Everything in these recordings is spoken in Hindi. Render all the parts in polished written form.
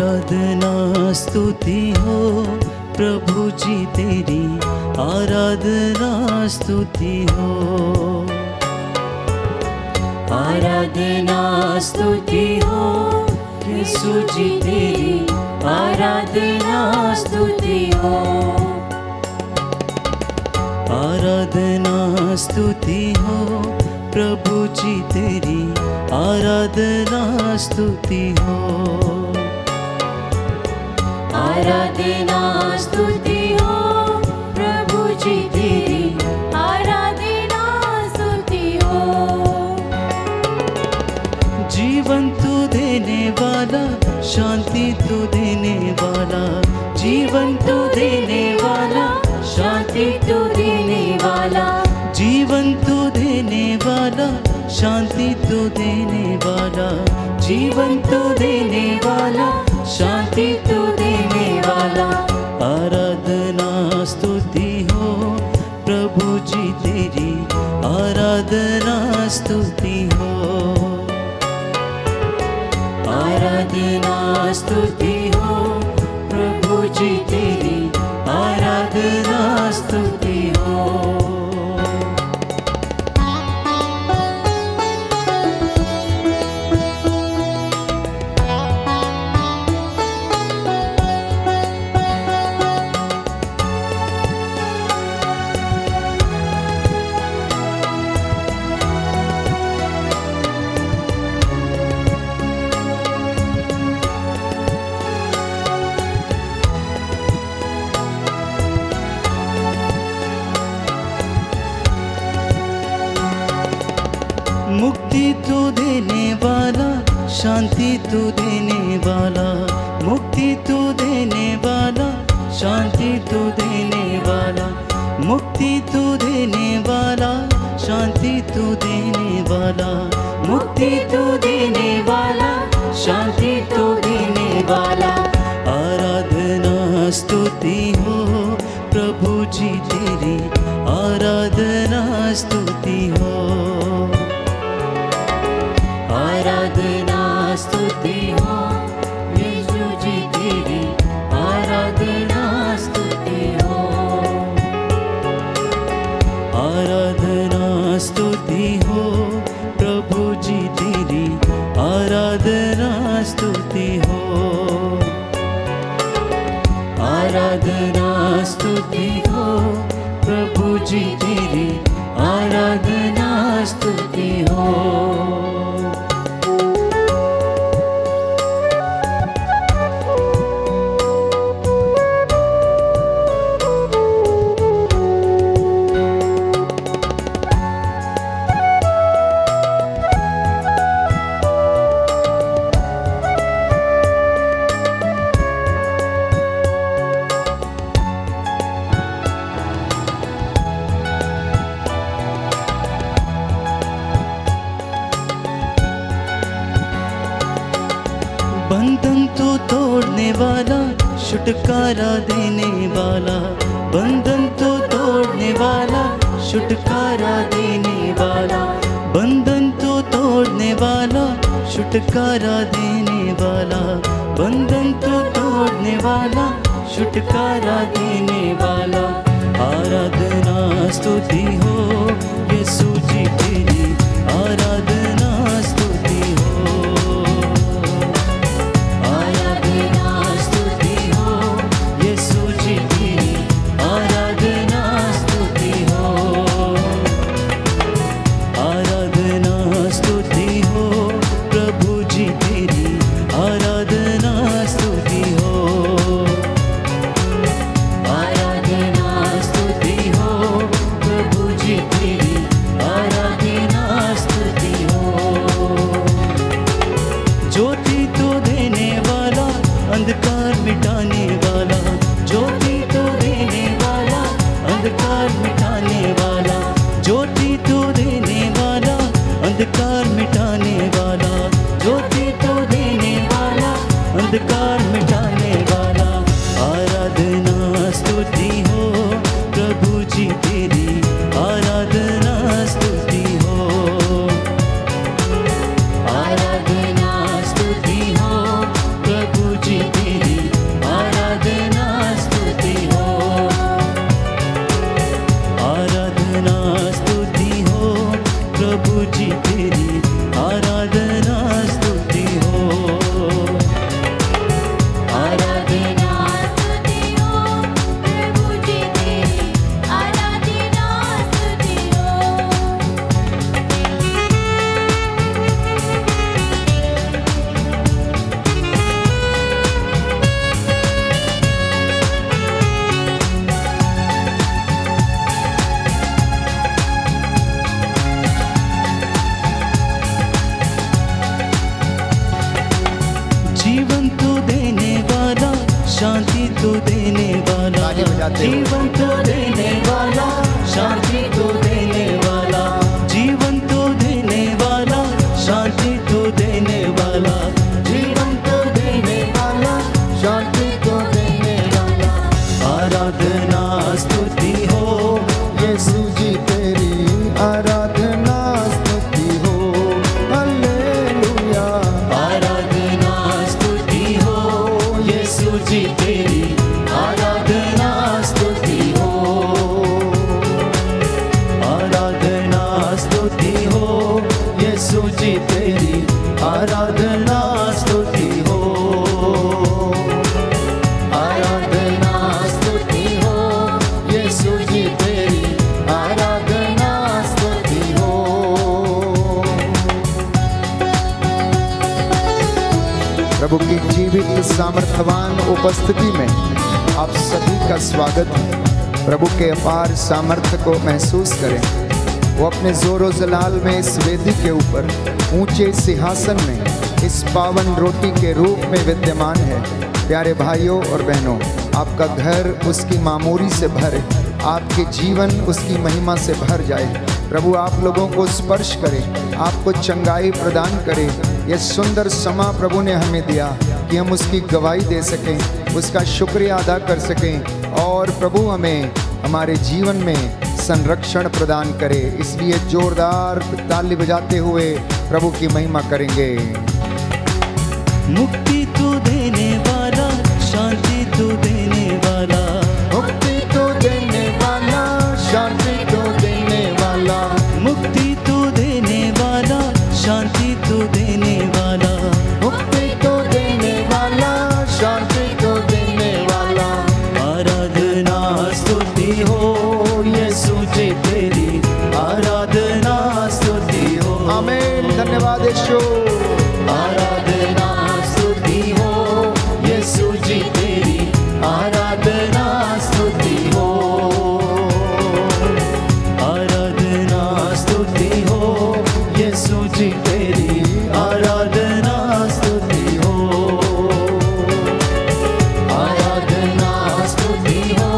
आराधना स्तुति हो प्रभु जी तेरी, आराधना स्तुति हो। आराधना स्तुति हो यीशु जी तेरी, आराधना स्तुति हो। आराधना स्तुति हो प्रभु जी तेरी, आराधना स्तुति हो। आराधना स्तुति हो प्रभु जी तेरी, आराधना स्तुति हो। जीवन तू देने वाला, शांति तू देने वाला, जीवन तू देने वाला, शांति तू देने वाला, जीवन तू देने वाला, शांति तू देने वाला, जीवन तू देने वाला, शांति तू देने वाला। आराधना स्तुति हो प्रभु जी तेरी, आराधना स्तुति हो। आराधना स्तुति हो प्रभु जी तेरी, आराधना स्तुति हो। मुक्ति तू देने वाला, शांति तू देने वाला, मुक्ति तू देने वाला, शांति तू देने वाला, मुक्ति तू देने वाला, शांति तू देने वाला, मुक्ति तू देने वाला, शांति तू देने वाला। आराधना स्तुति हो प्रभु जी तेरी, आराधना स्तुति हो। आराधना स्तुति हो यीशु जी तेरी, आराधना स्तुति हो। आराधना स्तुति हो प्रभु जी तेरी, आराधना स्तुति हो। आराधना स्तुति हो प्रभु जी तेरी, आराधना स्तुति हो। बंधन तो तोड़ने वाला, छुटकारा देने वाला, बंधन तो तोड़ने वाला, छुटकारा देने वाला, बंधन तो तोड़ने वाला, छुटकारा देने वाला, बंधन तो तोड़ने वाला, छुटकारा देने वाला। आराधना स्तुति हो यीशु जी तेरी, आराधना स्तुति हो। आराधना स्तुति हो यीशु जी तेरी, आराधना स्तुति हो। आराधना स्तुति हो प्रभु जी तेरी, आराधना स्तुति हो। आराधना स्तुति हो प्रभु जी तेरी, आराधना स्तुति हो। ज्योति तो देने वाला, अंधकार मिटाने वाला, ज्योति तो देने वाला, अंधकार मिटाने वाला, ज्योति तो देने वाला, अंधकार मिटाने वाला, ज्योति तो देने वाला, अंधकार मिटाने वाला। आराधना स्तुति हो प्रभु जी तेरी, आराधना स्तुति हो। आराधना स्तुति हो प्रभु जी तेरी, शांति तू देने वाला, ताली बजाते हुए। जीवन तू देने वाला, शांति तू देने वाला, जीवन तू देने वाला, शांति तू देने वाला, जीवन को देने वाला, शांति को देने वाला। आराधना स्तुति हो यीशु जी तेरी आराधना स्तुति हो, हालेलुया। आराधना स्तुति हो यीशु जी तेरी आराधना स्तुति हो, आराधना स्तुति हो यीशु जी तेरी आराधना स्तुति हो, आराधना स्तुति हो यीशु जी तेरी आराधना स्तुति हो। प्रभु की जीवित सामर्थ्यवान उपस्थिति में आप सभी का स्वागत है। प्रभु के अपार सामर्थ्य को महसूस करें। वो अपने जोरों जलाल में इस वेदी के ऊपर ऊंचे सिंहासन में इस पावन रोटी के रूप में विद्यमान है। प्यारे भाइयों और बहनों, आपका घर उसकी मामूरी से भरे, आपके जीवन उसकी महिमा से भर जाए। प्रभु आप लोगों को स्पर्श करे, आपको चंगाई प्रदान करे। यह सुंदर समा प्रभु ने हमें दिया कि हम उसकी गवाही दे सकें, उसका शुक्रिया अदा कर सकें और प्रभु हमें हमारे जीवन में संरक्षण प्रदान करे। इसलिए जोरदार ताली बजाते हुए प्रभु की महिमा करेंगे। मुक्ति तू देने वाला, शांति तू देने वाला, मुक्ति तो देने वाला, शांति तो देने वाला, मुक्ति तू देने वाला, शांति तू देने वाला, मुक्ति तो देने वाला, शांति तो देने वाला। आराधना स्तुति हो यीशु जी तेरी आराधना स्तुति हो। आमीन। धन्यवाद यीशु। आराधना स्तुति हो यीशु जी तेरी आराधना स्तुति हो, आराधना स्तुति हो यीशु जी तेरी आराधना स्तुति हो, आराधना स्तुति हो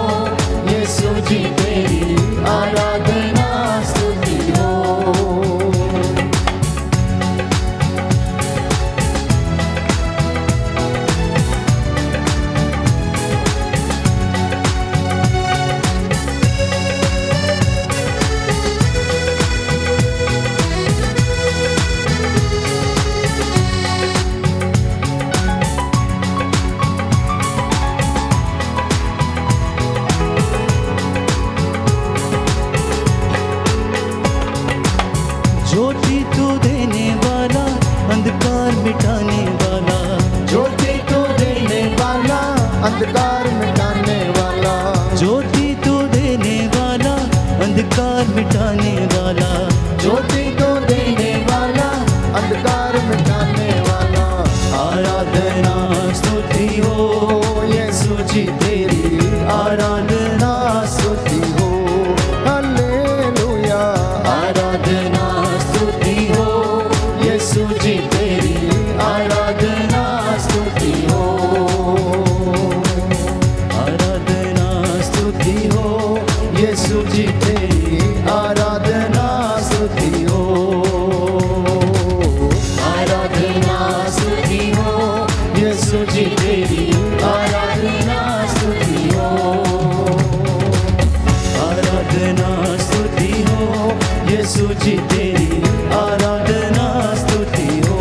यीशु जी तेरी आराधना स्तुति हो। ज्योति तू देने वाला, अंधकार मिटाने वाला, ज्योति तो देने वाला, अंधकार मिटाने वाला, ज्योति तू देने वाला, अंधकार मिटाने वाला, ज्योति तो देने वाला, अंधकार मिटाने वाला। आराधना स्तुति हो यीशु जी तेरी आराधना स्तुति हो, हालेलुया। आराधना स्तुति हो यीशु जी तेरी आराधना स्तुति हो, आराधना स्तुति हो यीशु जी तेरी आराधना स्तुति हो, आराधना स्तुति हो यीशु जी तेरी आराधना स्तुति हो, आराधना स्तुति हो यीशु जी तेरी आराधना स्तुति हो,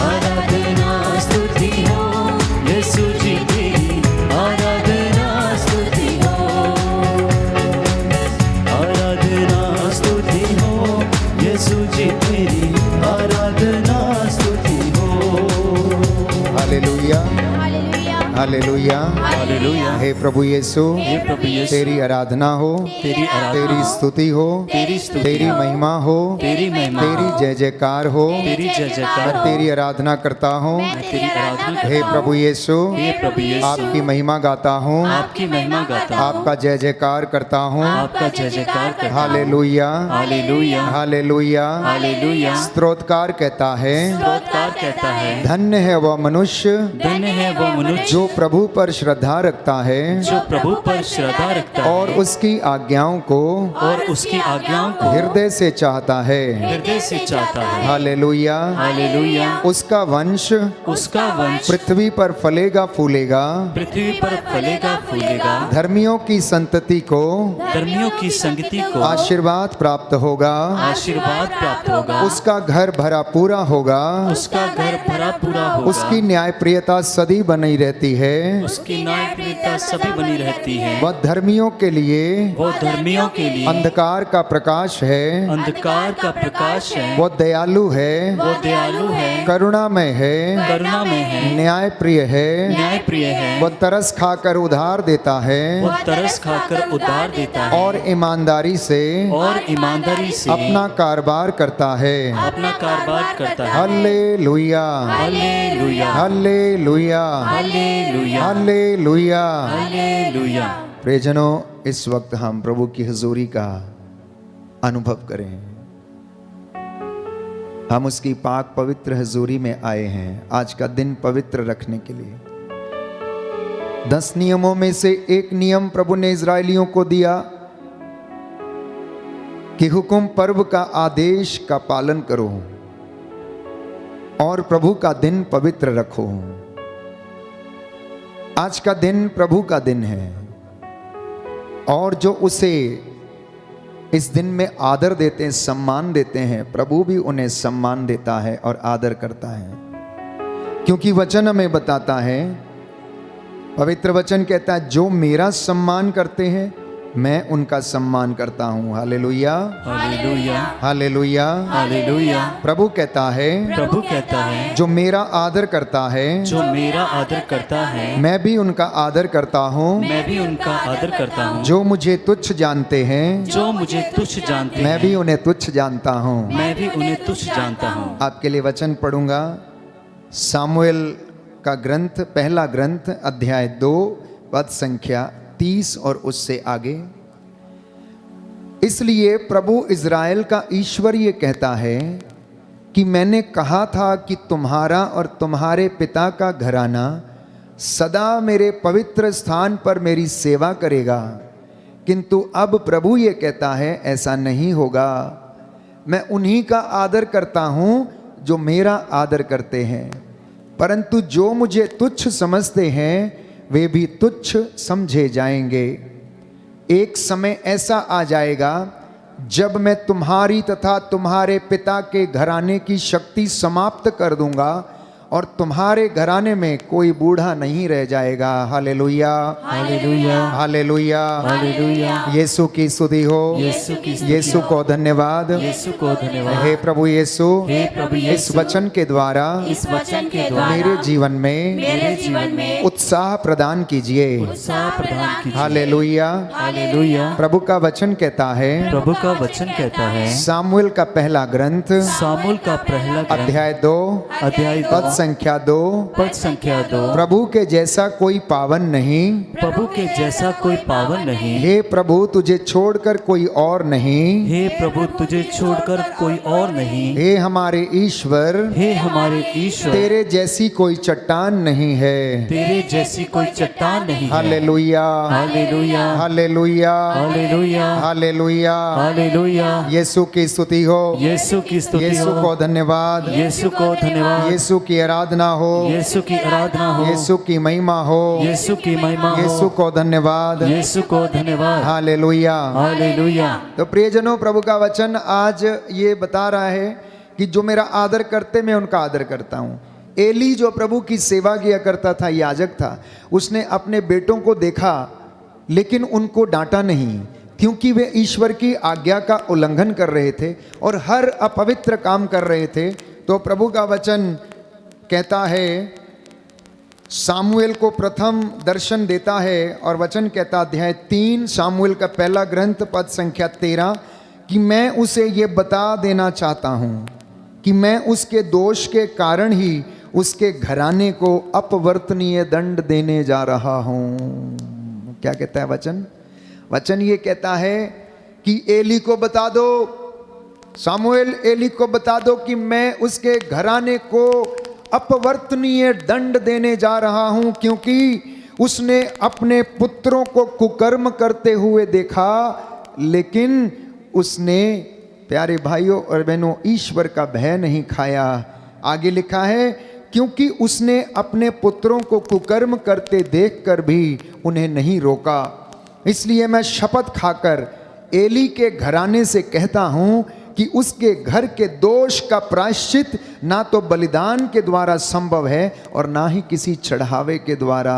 आराधना स्तुति हो यीशु जी तेरी आराधना स्तुति हो, आराधना स्तुति हो यीशु जी तेरी आराधना स्तुति हो। हालेलुया। हालेलुया। हालेलुया। हे प्रभु यीशु, हे प्रभु यीशु, तेरी आराधना हो, तेरी आराधना, तेरी स्तुति हो, तेरी स्तुति, तेरी महिमा हो, तेरी महिमा, तेरी जय जयकार हो। तेरी जय जयकार मैं हो। तेरी आराधना करता हूँ। मैं तेरी आराधना हे प्रभु यीशु, हे प्रभु यीशु, आपकी महिमा गाता हूँ, आपकी महिमा गाता हूँ, आपका जय जयकार करता हूँ। आपका जय जयकार करता हूँ। Hallelujah, hallelujah. हालेलुया। हालेलुया। स्तोत्रकार कहता है, स्तोत्रकार कहता है, धन्य है वह मनुष्य धन्य है वो मनुष्य जो प्रभु पर श्रद्धा रखता है जो प्रभु पर श्रद्धा रखता है और उसकी आज्ञाओं को और उसकी आज्ञाओं को हृदय से चाहता है। हृदय से चाहता है। हालेलुया। हालेलुया। उसका वंश उसका वंश पृथ्वी पर फलेगा फूलेगा, पृथ्वी पर फलेगा फूलेगा, धर्मियों की संतति को धर्मियों की संगति को आशीर्वाद प्राप्त होगा, आशीर्वाद प्राप्त होगा, उसका घर भरा पूरा होगा, उसका घर भरा पूरा होगा, उसकी न्यायप्रियता सदी बनी रहती है, उसकी न्यायप्रियता सभी बनी रहती है। वह धर्मियों के लिए वो धर्मियों के लिए अंधकार का प्रकाश है, अंधकार का प्रकाश है, वो दयालु है, वो दयालु है, करुणामय है, करुणामय है, न्यायप्रिय है, न्यायप्रिय है, वो तरस खाकर उधार देता है वो तरस खाकर उधार देता है और ईमानदारी से और ईमानदारी से अपना कारोबार करता है। अपना कारोबार करता है। Hallelujah, hallelujah. Hallelujah, hallelujah. Hallelujah. Hallelujah. प्रियजनों, इस वक्त हम प्रभु की हुजूरी का अनुभव करें। हम उसकी पाक पवित्र हुजूरी में आए हैं आज का दिन पवित्र रखने के लिए। 10 नियमों में से एक नियम प्रभु ने इजरायलियों को दिया कि हुक्म पर्व का आदेश का पालन करो और प्रभु का दिन पवित्र रखो। आज का दिन प्रभु का दिन है और जो उसे इस दिन में आदर देते हैं, सम्मान देते हैं, प्रभु भी उन्हें सम्मान देता है और आदर करता है। क्योंकि वचन हमें बताता है, पवित्र वचन कहता है, जो मेरा सम्मान करते हैं मैं उनका सम्मान करता हूं। Hallelujah, hallelujah. हालेलुया। हालेलुया। प्रभु कहता है, प्रभु कहता है, जो मेरा आदर करता है जो मेरा आदर करता है मैं भी उनका आदर करता हूं। मैं भी उनका आदर करता हूँ। जो मुझे तुच्छ जानते हैं जो मुझे तुच्छ जानते मैं हैं भी उन्हें तुच्छ जानता हूं। मैं भी उन्हें तुच्छ जानता हूँ। आपके लिए वचन पढ़ूंगा, सामुएल का ग्रंथ, पहला ग्रंथ, अध्याय 2, पद संख्या 30 और उससे आगे। इसलिए प्रभु इज़राइल का ईश्वर ये कहता है कि मैंने कहा था कि तुम्हारा और तुम्हारे पिता का घराना सदा मेरे पवित्र स्थान पर मेरी सेवा करेगा, किंतु अब प्रभु ये कहता है ऐसा नहीं होगा। मैं उन्हीं का आदर करता हूं जो मेरा आदर करते हैं, परंतु जो मुझे तुच्छ समझते हैं वे भी तुच्छ समझे जाएंगे। एक समय ऐसा आ जाएगा जब मैं तुम्हारी तथा तुम्हारे पिता के घराने की शक्ति समाप्त कर दूंगा और तुम्हारे घराने में कोई बूढ़ा नहीं रह जाएगा। Hallelujah, hallelujah. Hallelujah. Hallelujah. Yeshu की स्तुति हो। यीशु की स्तुति यीशु हो। को धन्यवाद। यीशु को धन्यवाद। हे प्रभु यीशु, हे प्रभु यीशु, इस वचन के द्वारा इस वचन के द्वारा मेरे जीवन में मेरे जीवन में उत्साह प्रदान कीजिए। उत्साह प्रदान कीजिए। हालेलुया। हालेलुया। प्रभु का वचन कहता है, प्रभु का वचन कहता है, सामुएल का पहला ग्रंथ, सामुएल का पहला ग्रंथ, अध्याय 2, अध्याय पद 2, संख्या 2, पद संख्या 2। प्रभु के जैसा कोई पावन नहीं, प्रभु के जैसा कोई पावन नहीं। हे प्रभु तुझे छोड़कर कोई और नहीं, हे प्रभु तुझे छोड़कर कोई और नहीं। हे हमारे ईश्वर, हे हमारे ईश्वर, तेरे जैसी कोई चट्टान नहीं है। तेरे जैसी कोई चट्टान नहीं है। Hallelujah, hallelujah. Hallelujah, hallelujah. Hallelujah. Hallelujah. Yeshu की स्तुति हो। यीशु की स्तुति यीशु हो। को धन्यवाद। यीशु को धन्यवाद। यीशु की आराधना हो। यीशु की आराधना हो। यीशु की महिमा हो। यीशु की महिमा हो। यीशु को धन्यवाद। यीशु को धन्यवाद। हालेलुया। हालेलुया। तो प्रियजनों, प्रभु का वचन आज ये बता रहा है कि जो मेरा आदर करते मैं उनका आदर करता हूँ। एली जो प्रभु की सेवा किया करता था, याजक था, उसने अपने बेटों को देखा लेकिन उनको डांटा नहीं, क्योंकि वे ईश्वर की आज्ञा का उल्लंघन कर रहे थे और हर अपवित्र काम कर रहे थे। तो प्रभु का वचन कहता है सामुएल को प्रथम दर्शन देता है और वचन कहता, अध्याय 3 सामुएल का पहला ग्रंथ पद संख्या 13, कि मैं उसे ये बता देना चाहता हूँ कि मैं उसके दोष के कारण ही उसके घराने को अपवर्तनीय दंड देने जा रहा हूँ। क्या कहता है वचन? वचन ये कहता है कि एली को बता दो, सामुएल एली को बता दो कि मैं उसके घराने को अपवर्तनीय दंड देने जा रहा हूं, क्योंकि उसने अपने पुत्रों को कुकर्म करते हुए देखा, लेकिन उसने, प्यारे भाइयों और बहनों, ईश्वर का भय नहीं खाया। आगे लिखा है, क्योंकि उसने अपने पुत्रों को कुकर्म करते देखकर भी उन्हें नहीं रोका। इसलिए मैं शपथ खाकर एली के घराने से कहता हूं कि उसके घर के दोष का प्रायश्चित ना तो बलिदान के द्वारा संभव है और ना ही किसी चढ़ावे के द्वारा।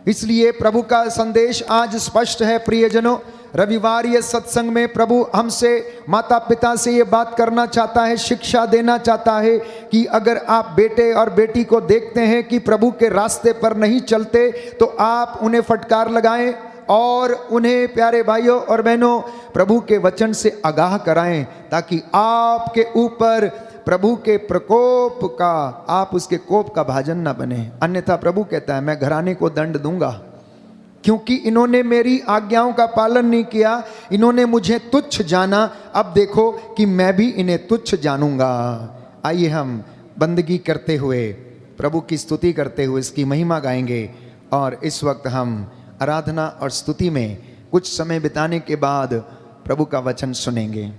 इसलिए प्रभु का संदेश आज स्पष्ट है प्रियजनों। रविवार ये सत्संग में प्रभु हमसे, माता पिता से ये बात करना चाहता है, शिक्षा देना चाहता है कि अगर आप बेटे और बेटी को देखते हैं कि प्रभु के रास्ते पर नहीं चलते तो आप उन्हें फटकार लगाएं और उन्हें, प्यारे भाइयों और बहनों, प्रभु के वचन से आगाह कराएं, ताकि आपके ऊपर प्रभु के प्रकोप का, आप उसके कोप का भाजन ना बने। अन्यथा प्रभु कहता है, मैं घराने को दंड दूंगा, क्योंकि इन्होंने मेरी आज्ञाओं का पालन नहीं किया, इन्होंने मुझे तुच्छ जाना, अब देखो कि मैं भी इन्हें तुच्छ जानूंगा। आइए हम बंदगी करते हुए, प्रभु की स्तुति करते हुए इसकी महिमा गाएंगे। और इस वक्त हम आराधना और स्तुति में कुछ समय बिताने के बाद प्रभु का वचन सुनेंगे।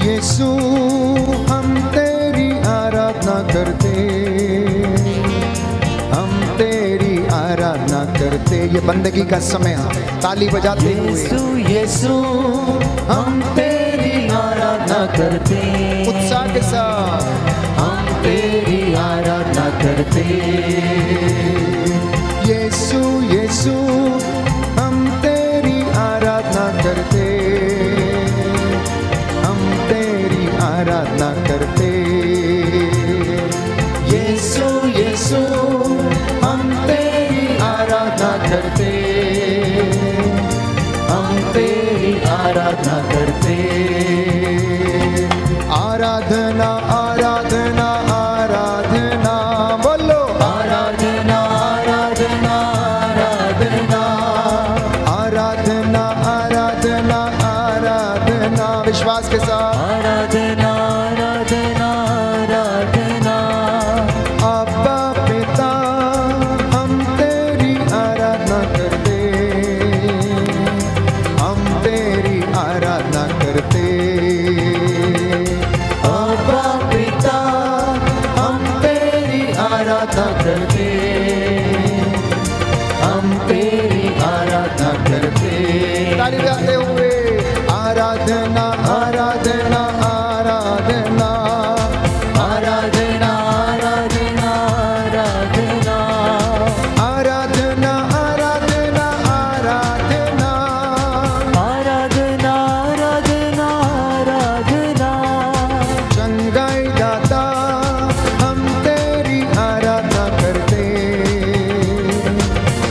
यीशु हम तेरी आराधना करते, हम तेरी आराधना करते। ये बंदगी का समय है, ताली बजाते हुए यीशु यीशु हम तेरी आराधना करते, उत्साह के साथ हम तेरी आराधना करते। यीशु यीशु हम तेरी आराधना करते, आराधना करते। यीशु यीशु हम तेरी आराधना करते, हम तेरी आराधना करते। आराधना आराधना आराधना, बोलो आराधना आराधना आराधना, आराधना आराधना आराधना, विश्वास के साथ आराधना आराधना आराधना। अब्बा पिता हम तेरी आराधना करते, हम तेरी आराधना करते। अब्बा पिता हम तेरी आराधना करते, हम तेरी आराधना करते। ताली बजाते हुए आराधना आराधना आराधना, आराधना आराधना आराधना, आराधना आराधना आराधना, आराधना आराधना आराधना। चंगाई दाता हम तेरी आराधना करते,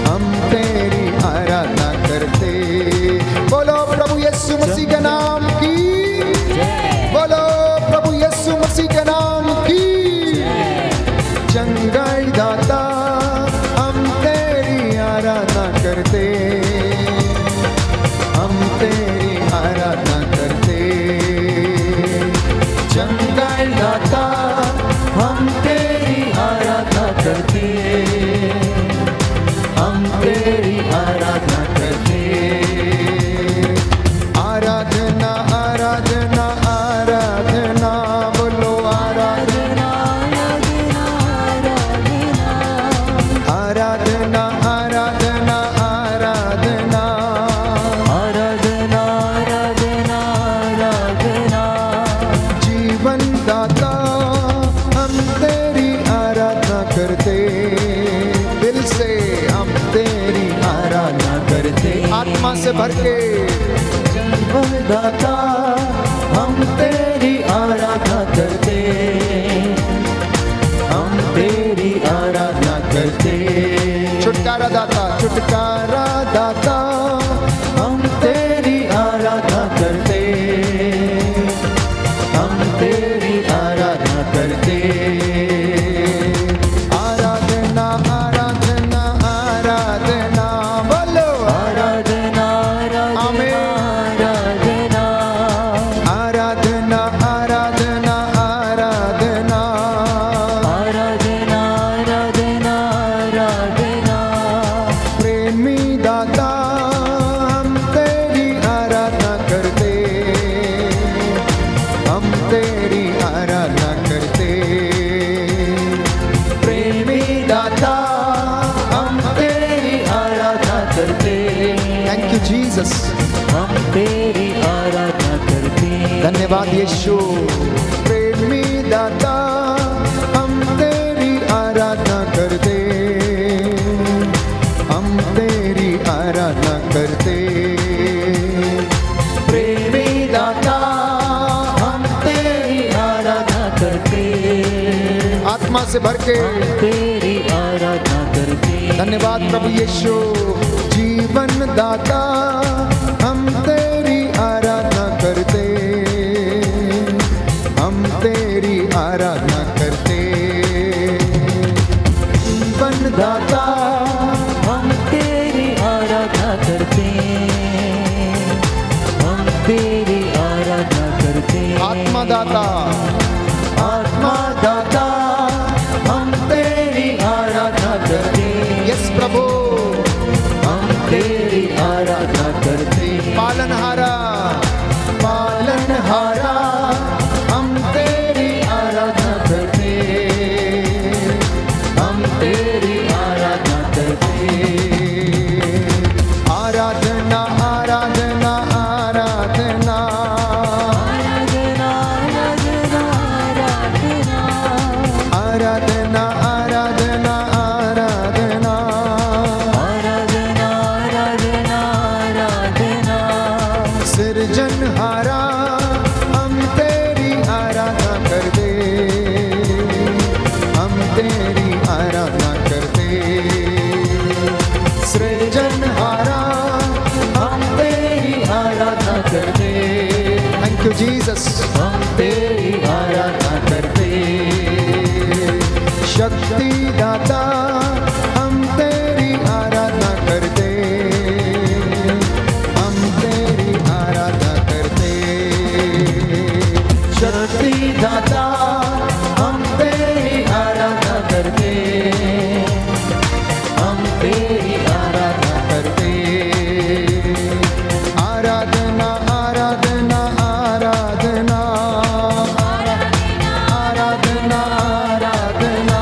हम तेरी आराधना करते। बोलो प्रभु यीशु मसीह के नाम की, बोलो प्रभु यीशु मसीह के नाम की। चंगाई दाता हम तेरी आराधना करते, हम तेरी आराधना करते। चंगाई दाता हम तेरी आराधना करते, आत्मा से भर के दाता हम तेरी आराधना करते, हम तेरी आराधना करते। छुटकारा दाता, छुटकारा दाता हम तेरी आराधना करते, हम तेरी आराधना करते। आराधना आराधना आराधना बोलो आराधना आमीन। आराधना आराधना आराधना आराधना आराधना आराधना आराधना। प्रेमी दाता हम तेरी आराधना करते, हम तेरी आराधना करते। प्रेमी दाता हम तेरी आराधना करते, थैंक यू जीसस। हम तेरी आराधना करते। धन्यवाद यीशु। प्रेमी दाता हम तेरी आराधना करते, हम तेरी आराधना करते। प्रेमी दाता हम तेरी आराधना करते, आत्मा से भर के तेरी आराधना करते। धन्यवाद प्रभु यीशु। जीवन दाता हम तेरी आराधना करते, हम तेरी आराधना करते। जीवन दाता हम तेरी आराधना करते, हम तेरी आराधना करते। आत्मा दाता, आत्मा दाता हम तेरी आराधना करते, यस प्रभु। हम तेरी आराधना करते। पालनहारा, पालनहारा हम तेरी आराधना करते, हम तेरी आराधना करते। आराधना आराधना आराधना आराधना आराधना आराधना आराधना आराधना आराधना आराधना आराधना आराधना। सृजनहारा हम तेरी आराधना करते, हम तेरी आराधना करते। सृजनहारा हम तेरी आराधना करते, थैंक यू जीसस। हम तेरी आराधना करते। शक्ति दाता हम तेरी आराधना करते, हम तेरी आराधना करते। शक्ति दाता हम तेरी आराधना करते, हम तेरी आराधना करते। आराधना आराधना आराधना आराधना आराधना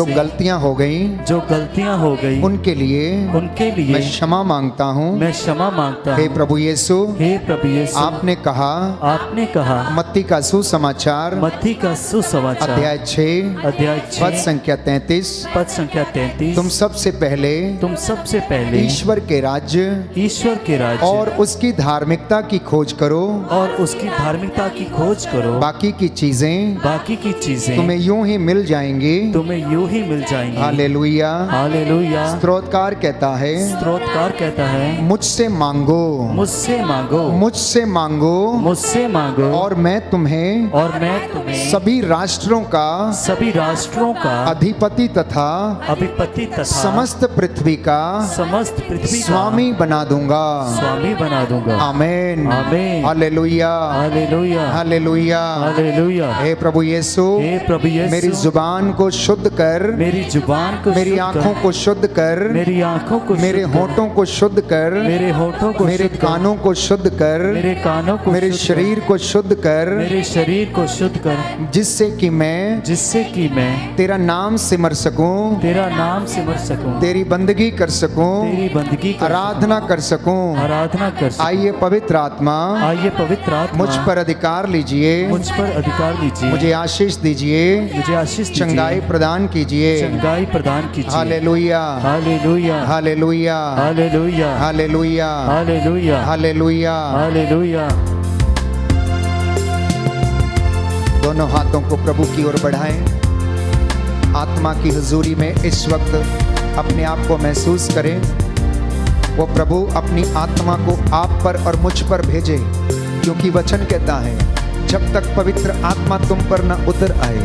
जो गलतियां हो गई उनके लिए मैं क्षमा मांगता हूँ। हे प्रभु यीशु, आपने कहा मत्ती का सुसमाचार अध्याय 6 पद संख्या 33 तुम सबसे पहले ईश्वर के राज्य और उसकी धार्मिकता की खोज करो बाकी की चीजें तुम्हें यूं ही मिल जाएंगी। हालेलुया। स्तोत्रकार कहता है मुझसे मांगो और मैं तुम्हें सभी राष्ट्रों का अधिपति तथा समस्त पृथ्वी का स्वामी बना दूंगा। आमीन। हालेलुया। हालेलुया। हे प्रभु यीशु, मेरी जुबान को शुद्ध कर, मेरी आंखों को शुद्ध कर, मेरे होठों को शुद्ध कर, मेरे कानों को शुद्ध कर, मेरे शरीर को शुद्ध कर, जिससे कि मैं तेरा नाम सिमर सकूं, तेरी बंदगी कर सकूं, आराधना कर सकूं। आइए पवित्र आत्मा मुझ पर अधिकार लीजिए, मुझे आशीष दीजिए, चंगाई प्रदान कीजिए। हालेलुया। हालेलुया। हालेलुया। हालेलुया। दोनों हाथों को प्रभु की ओर बढ़ाएं। आत्मा की हुजूरी में इस वक्त अपने आप को महसूस करें। वो प्रभु अपनी आत्मा को आप पर और मुझ पर भेजे, क्योंकि वचन कहता है जब तक पवित्र आत्मा तुम पर न उतर आए,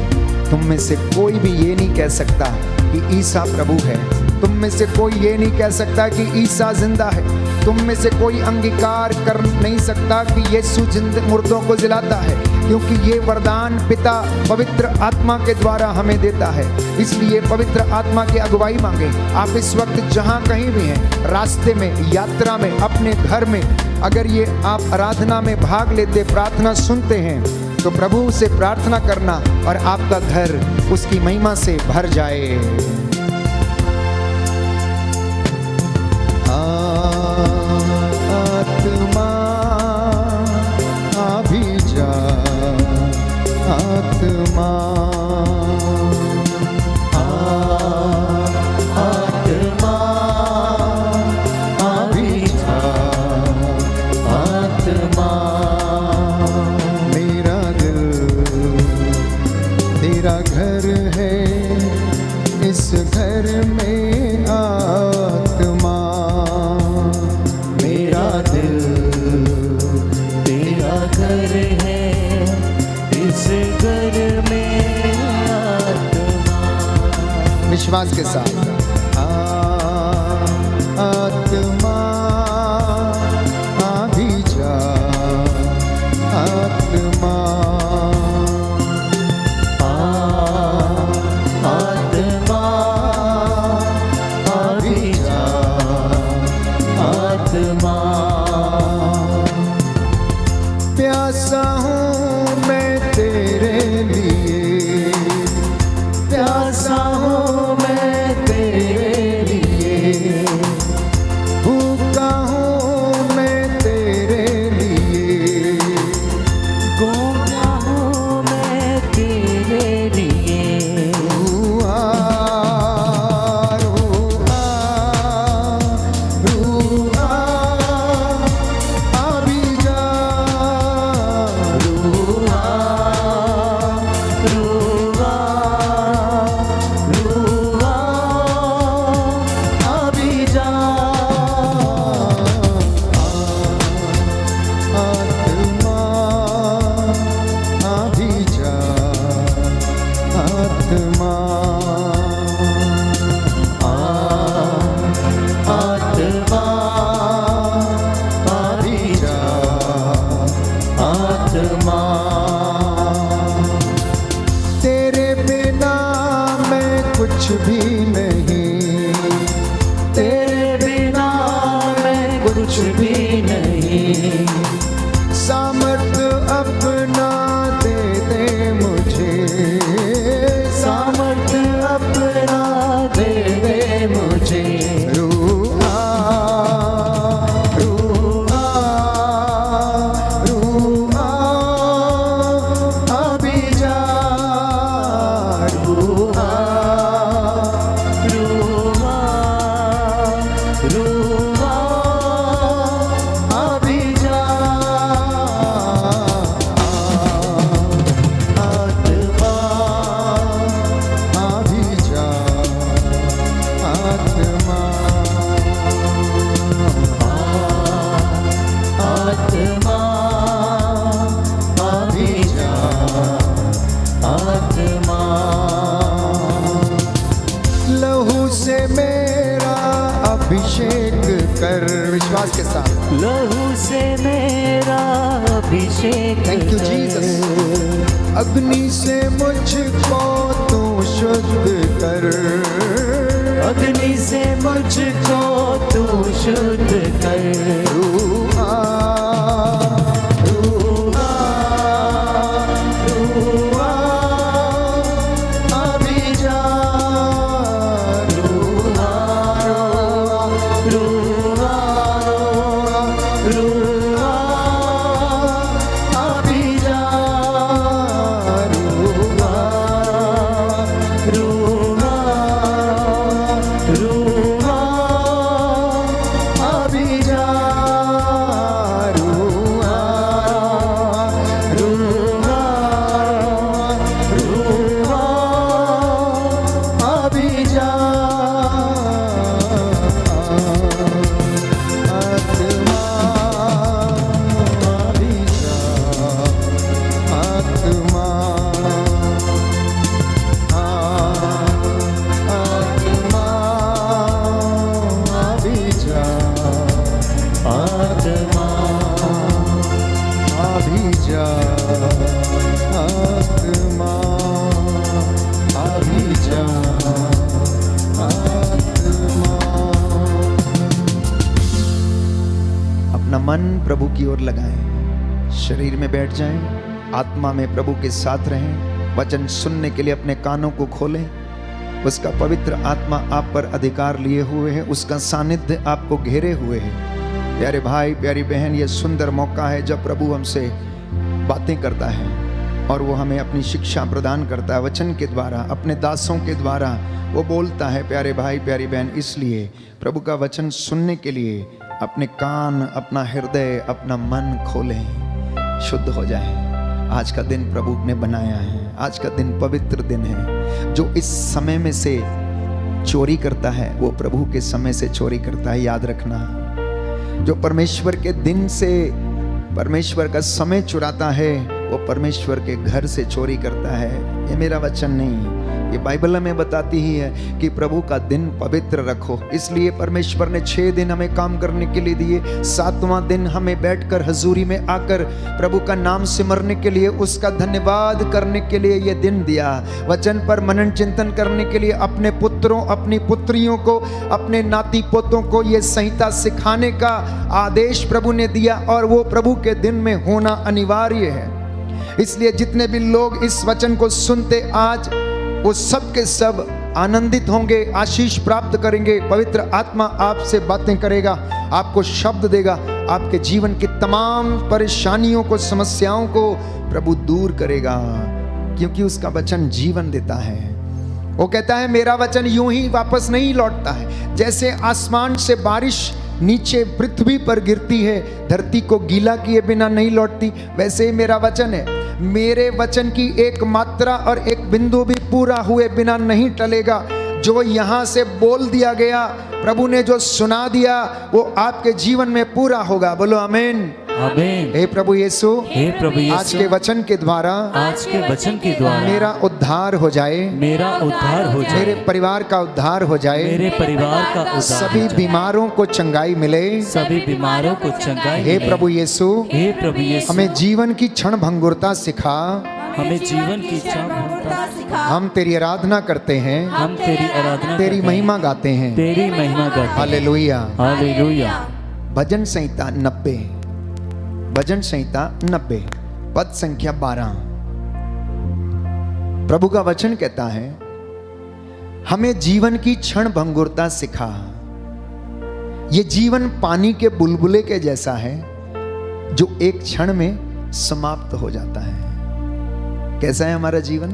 तुम में से कोई भी ये नहीं कह सकता कि ईसा प्रभु है। तुम में से कोई ये नहीं कह सकता कि ईसा जिंदा है। तुम में से कोई अंगीकार कर नहीं सकता कि यीशु जिंदा मुर्दों को जिलाता है, क्योंकि ये वरदान पिता पवित्र आत्मा के द्वारा हमें देता है। इसलिए पवित्र आत्मा की अगुवाई मांगे। आप इस वक्त जहां कहीं भी हैं, रास्ते में, यात्रा में, अपने घर में, अगर ये आप आराधना में भाग लेते, प्रार्थना सुनते हैं, तो प्रभु से प्रार्थना करना और आपका घर उसकी महिमा से भर जाए। आत्मा अभी जा, आत्मा अभी जा, आत्मा। मेरा दिल तेरा घर है, इस घर में आत्मा। मेरा दिल तेरा घर है, इस घर में आत्मा। विश्वास के साथ आत्मा अभी जा, आत्मा अभी जा, आत्मा। प्यासा हूँ मैं तेरे लिए, प्यासा हूँ मैं तेरे लिए, भूखा हूँ मैं तेरे लिए, गूंगा हूँ मैं तेरे लिए। रूआ अभी जा, अभी जा। आत्मा अभी जा, आत्मा। आत्मा अभी जा, आत्मा। तेरे बिना मैं कुछ भी नहीं, तेरे बिना मैं कुछ भी नहीं। सामर्थ अपना दे दे मुझे, सामर्थ अपना के साथ। लहू से मेरा अभिषेक थैंक यू कर। जीसस। अग्नि से मुझको तू शुद्ध कर, अग्नि से मुझको तू शुद्ध कर। रूह आ, रूह आ, रूह आ, अभी जा, रूह आ, रूह आ, रूह आ, अभी जा, रूह आ, रूह आ, रूह आ, अभी जा, रूह आ, रूह आ, रूह आ, अभी जा। आत्मा अभी जा, आत्मा आत्मा अभी जा, आत्मा अभी जा, आत्मा अभी जा, आत्मा। अपना मन प्रभु की ओर लगाएं, शरीर में बैठ जाएं, आत्मा में प्रभु के साथ रहें, वचन सुनने के लिए अपने कानों को खोलें। उसका पवित्र आत्मा आप पर अधिकार लिए हुए है, उसका सानिध्य आपको घेरे हुए है। प्यारे भाई प्यारी बहन, ये सुंदर मौका है जब प्रभु हमसे बातें करता है और वो हमें अपनी शिक्षा प्रदान करता है वचन के द्वारा, अपने दासों के द्वारा वो बोलता है। प्यारे भाई प्यारी बहन, इसलिए प्रभु का वचन सुनने के लिए अपने कान, अपना हृदय, अपना मन खोलें, शुद्ध हो जाएं। आज का दिन प्रभु ने बनाया है, आज का दिन पवित्र दिन है। जो इस समय में से चोरी करता है वो प्रभु के समय से चोरी करता है, याद रखना। जो परमेश्वर के दिन से परमेश्वर का समय चुराता है वो परमेश्वर के घर से चोरी करता है। ये मेरा वचन नहीं, ये बाइबल हमें बताती ही है कि प्रभु का दिन पवित्र रखो। इसलिए परमेश्वर ने 6 दिन हमें काम करने के लिए दिए, 7वां दिन हमें बैठकर हजूरी में आकर प्रभु का नाम सिमरने के लिए, उसका धन्यवाद करने के लिए ये दिन दिया। वचन पर मनन चिंतन करने के लिए अपने पुत्रों, अपनी पुत्रियों को, अपने नाती पोतों को ये संहिता सिखाने का आदेश प्रभु ने दिया और वो प्रभु के दिन में होना अनिवार्य है। इसलिए जितने भी लोग इस वचन को सुनते आज, वो सब के सब आनंदित होंगे, आशीष प्राप्त करेंगे। पवित्र आत्मा आपसे बातें करेगा, आपको शब्द देगा, आपके जीवन की तमाम परेशानियों को, समस्याओं को प्रभु दूर करेगा, क्योंकि उसका वचन जीवन देता है। वो कहता है मेरा वचन यूं ही वापस नहीं लौटता है, जैसे आसमान से बारिश नीचे पृथ्वी पर गिरती है, धरती को गीला किए बिना नहीं लौटती, वैसे ही मेरा वचन है। मेरे वचन की एक मात्रा और एक बिंदु भी पूरा हुए बिना नहीं टलेगा। जो यहाँ से बोल दिया गया, प्रभु ने जो सुना दिया, वो आपके जीवन में पूरा होगा। बोलो आमीन। आमीन। हे प्रभु यीशु, हे प्रभु यीशु, आज के वचन के द्वारा, आज के वचन के द्वारा मेरा उद्धार हो जाए, मेरा उद्धार हो जाए, मेरे परिवार का उद्धार हो जाए, मेरे परिवार का उद्धार सभी हो जाए, बीमारों को चंगाई मिले, सभी बीमारों को चंगाई हे मिले। प्रभु यीशु, हे प्रभु यीशु, हमें जीवन की क्षण भंगुरता सिखा। हमें जीवन की क्षमता सिखा। हम तेरी आराधना करते हैं, हम तेरी आराधना तेरी करते महिमा गाते हैं। हैं, तेरी महिमा गाते हैं। हालेलुया। हालेलुया। भजन संहिता 90, भजन संहिता 90 पद संख्या 12। प्रभु का वचन कहता है हमें जीवन की क्षण भंगुरता सिखा। ये जीवन पानी के बुलबुले के जैसा है जो एक क्षण में समाप्त हो जाता है। कैसा है हमारा जीवन?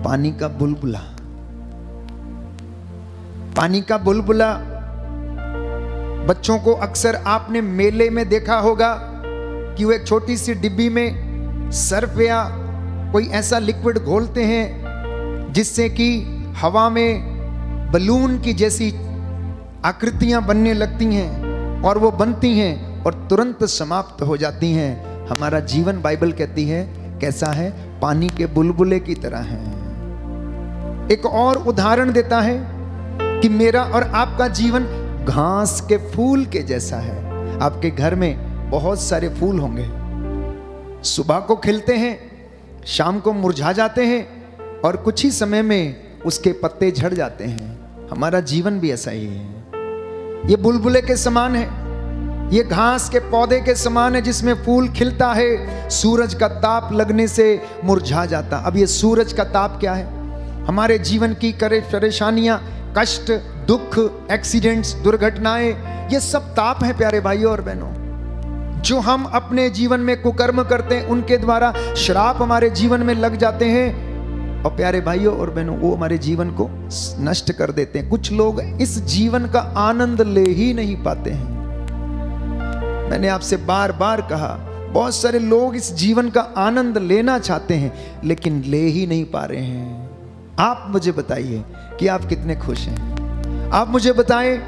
पानी का बुलबुला। पानी का बुलबुला बच्चों को अक्सर आपने मेले में देखा होगा कि वो एक छोटी सी डिब्बी में सर्फ या कोई ऐसा लिक्विड घोलते हैं जिससे कि हवा में बलून की जैसी आकृतियां बनने लगती हैं और वो बनती हैं और तुरंत समाप्त हो जाती हैं। हमारा जीवन बाइबल कहती है कैसा है? पानी के बुलबुले की तरह है। एक और उदाहरण देता है कि मेरा और आपका जीवन घास के फूल के जैसा है। आपके घर में बहुत सारे फूल होंगे, सुबह को खिलते हैं, शाम को मुरझा जाते हैं और कुछ ही समय में उसके पत्ते झड़ जाते हैं। हमारा जीवन भी ऐसा ही है। ये बुलबुले के समान है, ये घास के पौधे के समान है जिसमें फूल खिलता है, सूरज का ताप लगने से मुरझा जाता। अब ये सूरज का ताप क्या है? हमारे जीवन की परेशानियां, कष्ट, दुख, एक्सीडेंट्स, दुर्घटनाएं, ये सब ताप है प्यारे भाइयों और बहनों। जो हम अपने जीवन में कुकर्म करते हैं उनके द्वारा श्राप हमारे जीवन में लग जाते हैं और प्यारे भाइयों और बहनों वो हमारे जीवन को नष्ट कर देते हैं। कुछ लोग इस जीवन का आनंद ले ही नहीं पाते हैं। मैंने आपसे बार बार कहा, बहुत सारे लोग इस जीवन का आनंद लेना चाहते हैं लेकिन ले ही नहीं पा रहे हैं। आप मुझे बताइए कि आप कितने खुश हैं? आप मुझे बताएं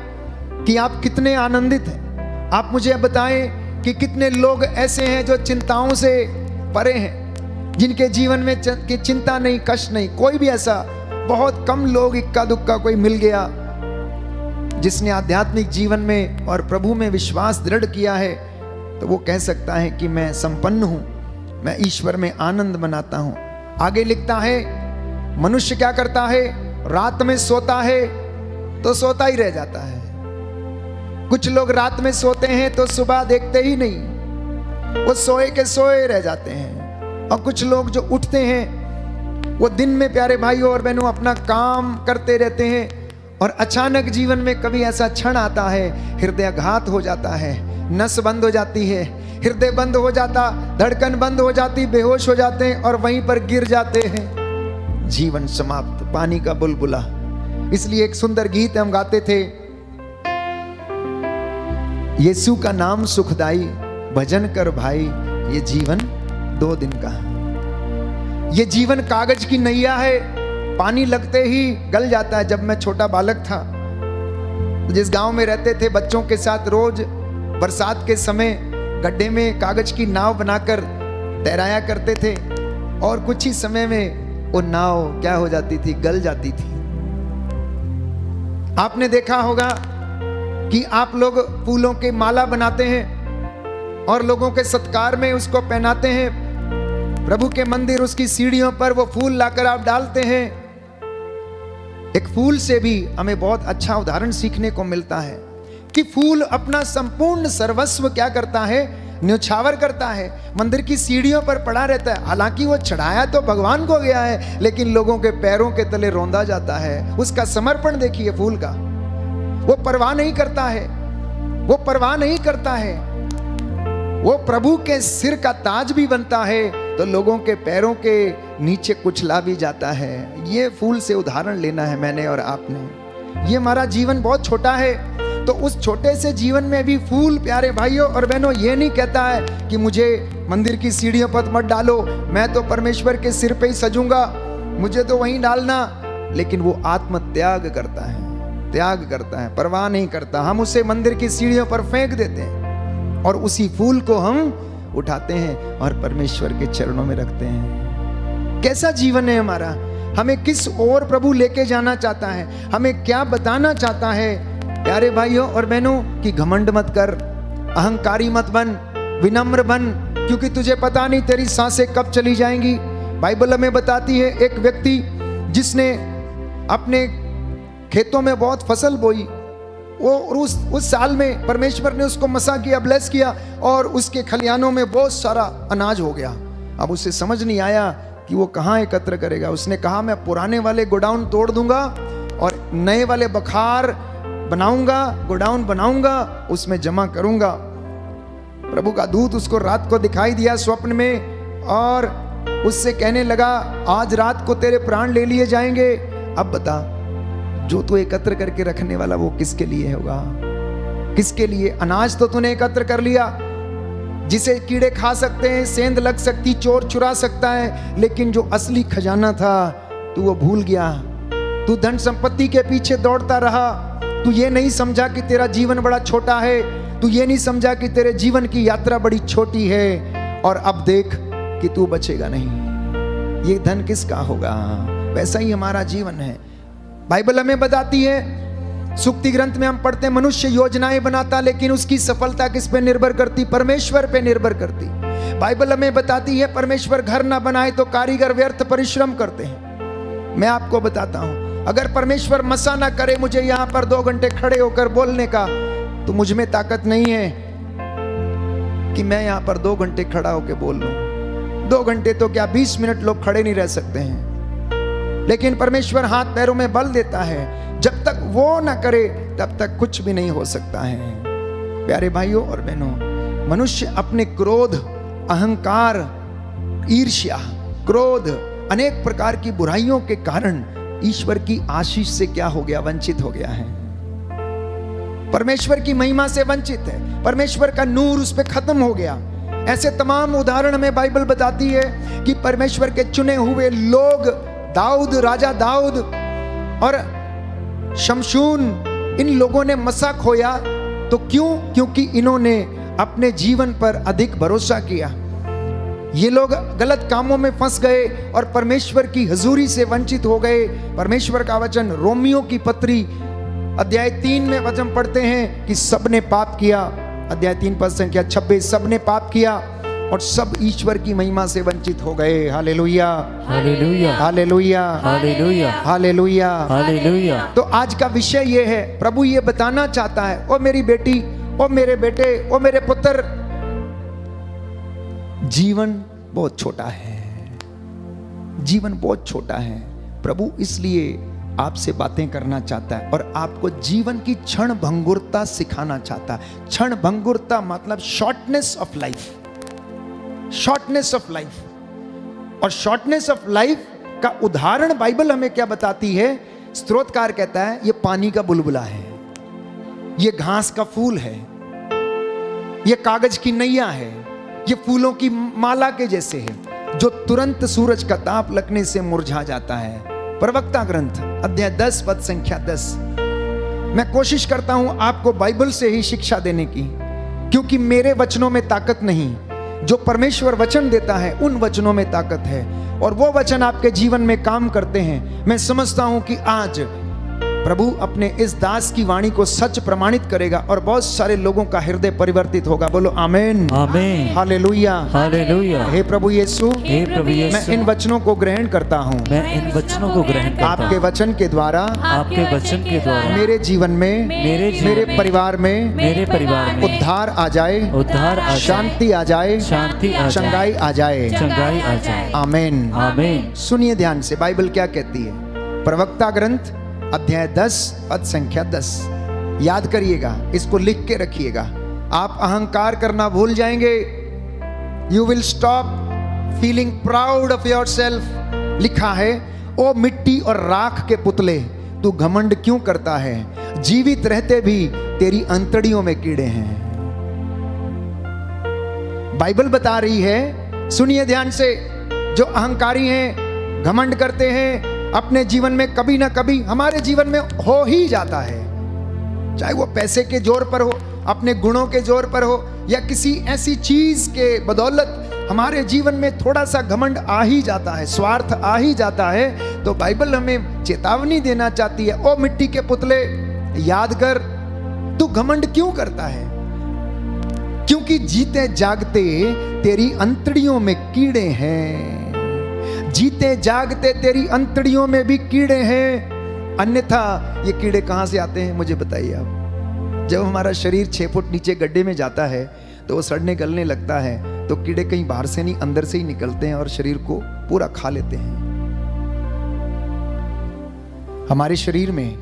कि आप कितने आनंदित हैं? आप मुझे बताएं कि कितने लोग ऐसे हैं जो चिंताओं से परे हैं, जिनके जीवन में चिंता नहीं, कष्ट नहीं, कोई भी ऐसा बहुत कम लोग, इक्का दुक्का कोई मिल गया जिसने आध्यात्मिक जीवन में और प्रभु में विश्वास दृढ़ किया है तो वो कह सकता है कि मैं संपन्न हूं, मैं ईश्वर में आनंद मनाता हूं। आगे लिखता है, मनुष्य क्या करता है? रात में सोता है तो सोता ही रह जाता है। कुछ लोग रात में सोते हैं तो सुबह देखते ही नहीं, वो सोए के सोए रह जाते हैं। और कुछ लोग जो उठते हैं वो दिन में प्यारे भाइयों और बहनों अपना काम करते रहते हैं और अचानक जीवन में कभी ऐसा क्षण आता है, हृदयाघात हो जाता है, नस बंद हो जाती है, हृदय बंद हो जाता, धड़कन बंद हो जाती, बेहोश हो जाते हैं और वहीं पर गिर जाते हैं। जीवन समाप्त, पानी का बुलबुला। इसलिए एक सुंदर गीत हम गाते थे, यीशु का नाम सुखदाई, भजन कर भाई, ये जीवन 2 दिन का। ये जीवन कागज की नैया है, पानी लगते ही गल जाता है। जब मैं छोटा बालक था, जिस गांव में रहते थे, बच्चों के साथ रोज बरसात के समय गड्ढे में कागज की नाव बनाकर तैराया करते थे और कुछ ही समय में वो नाव क्या हो जाती थी? गल जाती थी। आपने देखा होगा कि आप लोग फूलों की माला बनाते हैं और लोगों के सत्कार में उसको पहनाते हैं। प्रभु के मंदिर, उसकी सीढ़ियों पर वो फूल लाकर आप डालते हैं। एक फूल से भी हमें बहुत अच्छा उदाहरण सीखने को मिलता है कि फूल अपना संपूर्ण सर्वस्व क्या करता है? न्योछावर करता है, मंदिर की सीढ़ियों पर पड़ा रहता है। हालांकि वो चढ़ाया तो भगवान को गया है, लेकिन लोगों के पैरों के तले रौंदा जाता है। उसका समर्पण देखिए फूल का। वो परवाह नहीं करता है, वो परवाह नहीं करता है। वो प्रभु के सिर का ताज भी बनता है तो लोगों के पैरों के नीचे कुचला भी जाता है। ये फूल से उदाहरण लेना है मैंने और आपने। ये हमारा जीवन बहुत छोटा है, तो उस छोटे से जीवन में भी फूल प्यारे भाइयों और बहनों ये नहीं कहता है कि मुझे मंदिर की सीढ़ियों पर मत डालो, मैं तो परमेश्वर के सिर पे ही सजूंगा, मुझे तो वहीं डालना। लेकिन वो आत्म त्याग करता है, त्याग करता है, परवाह नहीं करता। हम उसे मंदिर की सीढ़ियों पर फेंक देते हैं और उसी फूल को हम उठाते हैं और परमेश्वर के चरणों में रखते हैं। कैसा जीवन है हमारा? हमें किस ओर प्रभु लेके जाना चाहता है? हमें क्या बताना चाहता है? प्यारे भाइयों और बहनों कि घमंड मत कर, अहंकारी मत बन, विनम्र बन, क्योंकि तुझे पता नहीं तेरी सांसें कब चली जाएंगी। बाइबल हमें बताती है एक व्यक्ति जिसने अपने खेतों में बहुत फसल बोई, वो उस साल में परमेश्वर ने उसको मसा किया, ब्लेस किया और उसके खलियानों में बहुत सारा अनाज हो गया। अब उसे समझ नहीं आया कि वो कहाँ एकत्र करेगा। उसने कहा मैं पुराने वाले गोडाउन तोड़ दूंगा और नए वाले बखार बनाऊंगा, गोडाउन बनाऊंगा, उसमें जमा करूंगा। प्रभु का दूत उसको रात को दिखाई दिया स्वप्न में और उससे कहने लगा आज रात को तेरे प्राण ले लिए जाएंगे। अब बता, जो तू एकत्र करके रखने वाला वो किसके लिए होगा? किसके लिए? अनाज तो तूने एकत्र कर लिया जिसे कीड़े खा सकते हैं, सेंध लग सकती, चोर चुरा सकता है, लेकिन जो असली खजाना था तू वो भूल गया। तू धन संपत्ति के पीछे दौड़ता रहा। तू ये नहीं समझा कि तेरा जीवन बड़ा छोटा है, तू ये नहीं समझा कि तेरे जीवन की यात्रा बड़ी छोटी है और अब देख कि तू बचेगा नहीं। ये धन किसका होगा? वैसा ही हमारा जीवन है। बाइबल हमें बताती है सुक्ति ग्रंथ में हम पढ़ते हैं मनुष्य योजनाएं बनाता, लेकिन उसकी सफलता किस पे निर्भर करती? परमेश्वर पे निर्भर करती। बाइबल हमें बताती है परमेश्वर घर ना बनाए तो कारीगर व्यर्थ परिश्रम करते हैं। मैं आपको बताता हूं, अगर परमेश्वर मसा ना करे मुझे यहां पर 2 घंटे खड़े होकर बोलने का, तो मुझ में ताकत नहीं है कि मैं यहां पर 2 घंटे खड़ा होकर बोल लूं। 2 घंटे तो क्या 20 मिनट लोग खड़े नहीं रह सकते हैं, लेकिन परमेश्वर हाथ पैरों में बल देता है। जब तक वो ना करे तब तक कुछ भी नहीं हो सकता है। प्यारे भाइयों और बहनों, मनुष्य अपने क्रोध, अहंकार, ईर्ष्या, क्रोध, अनेक प्रकार की बुराइयों के कारण ईश्वर की आशीष से क्या हो गया? वंचित हो गया है। परमेश्वर की महिमा से वंचित है। परमेश्वर का नूर उस पे खत्म हो गया। ऐसे तमाम उदाहरण हमें बाइबल बताती है कि परमेश्वर के चुने हुए लोग, दाऊद, राजा दाऊद और शमशून, इन लोगों ने मसा खोया। तो क्यों? क्योंकि इन्होंने अपने जीवन पर अधिक भरोसा किया। ये लोग गलत कामों में फंस गए और परमेश्वर की हजूरी से वंचित हो गए। परमेश्वर का वचन रोमियो की पत्री अध्याय 3 में वचन पढ़ते हैं कि सबने पाप किया। अध्याय 3 पद संख्या 26, सबने पाप किया और सब ईश्वर की महिमा से वंचित हो गए। Hallelujah, hallelujah, hallelujah, hallelujah, hallelujah, hallelujah. तो आज का विषय ये है, प्रभु ये बताना चाहता है, ओ मेरी बेटी, ओ मेरे बेटे, ओ मेरे पुत्र, जीवन बहुत छोटा है। जीवन बहुत छोटा है। प्रभु इसलिए आपसे बातें करना चाहता है और आपको जीवन की क्षण भंगुरता सिखाना चाहता है। क्षण भंगुरता मतलब shortness of life, shortness of life. और शॉर्टनेस ऑफ लाइफ का उदाहरण बाइबल हमें क्या बताती है? स्तोत्रकार कहता है ये पानी का बुलबुला है, ये घास का फूल है, ये कागज की नैया है, ये फूलों की माला के जैसे है जो तुरंत सूरज का ताप लगने से मुरझा जाता है। प्रवक्ता ग्रंथ अध्याय 10 पद संख्या 10। मैं कोशिश करता हूं आपको बाइबल से ही शिक्षा देने की, क्योंकि मेरे वचनों में ताकत नहीं, जो परमेश्वर वचन देता है उन वचनों में ताकत है और वो वचन आपके जीवन में काम करते हैं। मैं समझता हूं कि आज प्रभु अपने इस दास की वाणी को सच प्रमाणित करेगा और बहुत सारे लोगों का हृदय परिवर्तित होगा। बोलो आमीन, आमीन, हालेलुया, हालेलुया। हे प्रभु यीशु, हे प्रभु यीशु, मैं इन वचनों को ग्रहण करता हूँ। मैं इन वचनों को ग्रहण करता आपके हूँ। वचन के द्वारा आपके वचन के द्वारा मेरे जीवन में, मेरे परिवार में, मेरे परिवार में उद्धार आ जाए, उद्धार आ जाए, शांति आ जाए, शांति आ जाए, चंगाई आ जाए, चंगाई आ जाए। आमीन, आमीन। सुनिए ध्यान से बाइबल क्या कहती है। प्रवक्ता ग्रंथ अध्याय 10 पद संख्या 10, याद करिएगा, इसको लिख के रखिएगा। आप अहंकार करना भूल जाएंगे। You will stop feeling proud of your self. लिखा है, ओ मिट्टी और राख के पुतले, तू घमंड क्यों करता है? जीवित रहते भी तेरी अंतड़ियों में कीड़े हैं। बाइबल बता रही है, सुनिए ध्यान से, जो अहंकारी हैं, घमंड करते हैं, अपने जीवन में कभी ना कभी, हमारे जीवन में हो ही जाता है, चाहे वो पैसे के जोर पर हो, अपने गुणों के जोर पर हो, या किसी ऐसी चीज के बदौलत हमारे जीवन में थोड़ा सा घमंड आ ही जाता है, स्वार्थ आ ही जाता है। तो बाइबल हमें चेतावनी देना चाहती है, ओ मिट्टी के पुतले, याद कर, तू घमंड क्यों करता है? क्योंकि जीते जागते तेरी अंतड़ियों में कीड़े हैं। जीते जागते तेरी अंतड़ियों में भी कीड़े हैं। अन्यथा ये कीड़े कहां से आते हैं मुझे बताइए आप। जब हमारा शरीर 6 फुट नीचे गड्ढे में जाता है तो वो सड़ने गलने लगता है, तो कीड़े कहीं बाहर से नहीं अंदर से ही निकलते हैं और शरीर को पूरा खा लेते हैं। हमारे शरीर में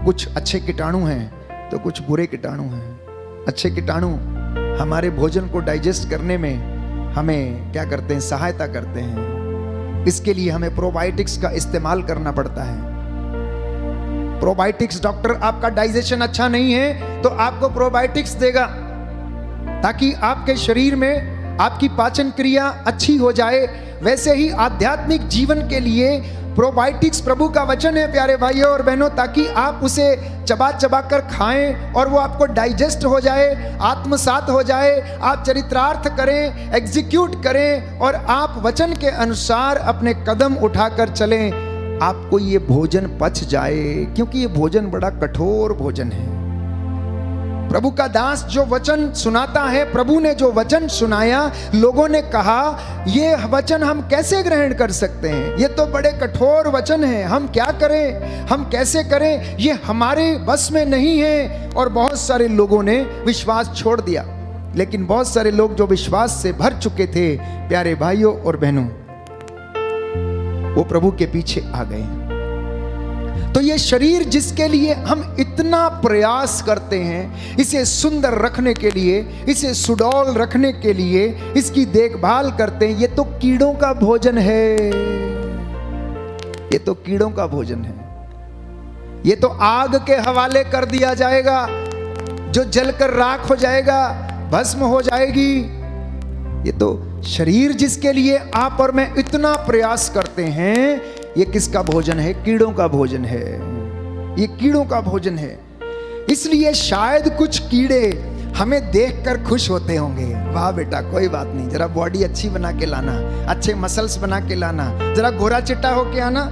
कुछ अच्छे कीटाणु हैं तो कुछ बुरे कीटाणु हैं। अच्छे कीटाणु हमारे भोजन को डाइजेस्ट करने में हमें क्या करते हैं? सहायता करते हैं। इसके लिए हमें प्रोबायोटिक्स का इस्तेमाल करना पड़ता है। प्रोबायोटिक्स, डॉक्टर आपका डाइजेशन अच्छा नहीं है तो आपको प्रोबायोटिक्स देगा ताकि आपके शरीर में आपकी पाचन क्रिया अच्छी हो जाए। वैसे ही आध्यात्मिक जीवन के लिए प्रोबायोटिक्स प्रभु का वचन है प्यारे भाइयों और बहनों, ताकि आप उसे चबा चबा कर खाएं और वो आपको डाइजेस्ट हो जाए, आत्मसात हो जाए, आप चरितार्थ करें, एग्जीक्यूट करें और आप वचन के अनुसार अपने कदम उठाकर चलें। आपको ये भोजन पच जाए, क्योंकि ये भोजन बड़ा कठोर भोजन है। प्रभु का दास जो वचन सुनाता है, प्रभु ने जो वचन सुनाया, लोगों ने कहा ये वचन हम कैसे ग्रहण कर सकते हैं, ये तो बड़े कठोर वचन हैं, हम क्या करें, हम कैसे करें, ये हमारे बस में नहीं है। और बहुत सारे लोगों ने विश्वास छोड़ दिया। लेकिन बहुत सारे लोग जो विश्वास से भर चुके थे, प्यारे भाइयों और बहनों, वो प्रभु के पीछे आ गए। तो ये शरीर जिसके लिए हम इतना प्रयास करते हैं, इसे सुंदर रखने के लिए, इसे सुडौल रखने के लिए, इसकी देखभाल करते हैं, ये तो कीड़ों का भोजन है। ये तो कीड़ों का भोजन है। ये तो आग के हवाले कर दिया जाएगा, जो जलकर राख हो जाएगा, भस्म हो जाएगी। ये तो शरीर जिसके लिए आप और मैं इतना प्रयास करते हैं, ये किसका भोजन है? कीड़ों का भोजन है। ये कीड़ों का भोजन है। इसलिए शायद कुछ कीड़े हमें देखकर खुश होते होंगे, वाह बेटा कोई बात नहीं, जरा बॉडी अच्छी बना के लाना, अच्छे मसल्स बना के लाना, जरा गोरा चिट्टा होके आना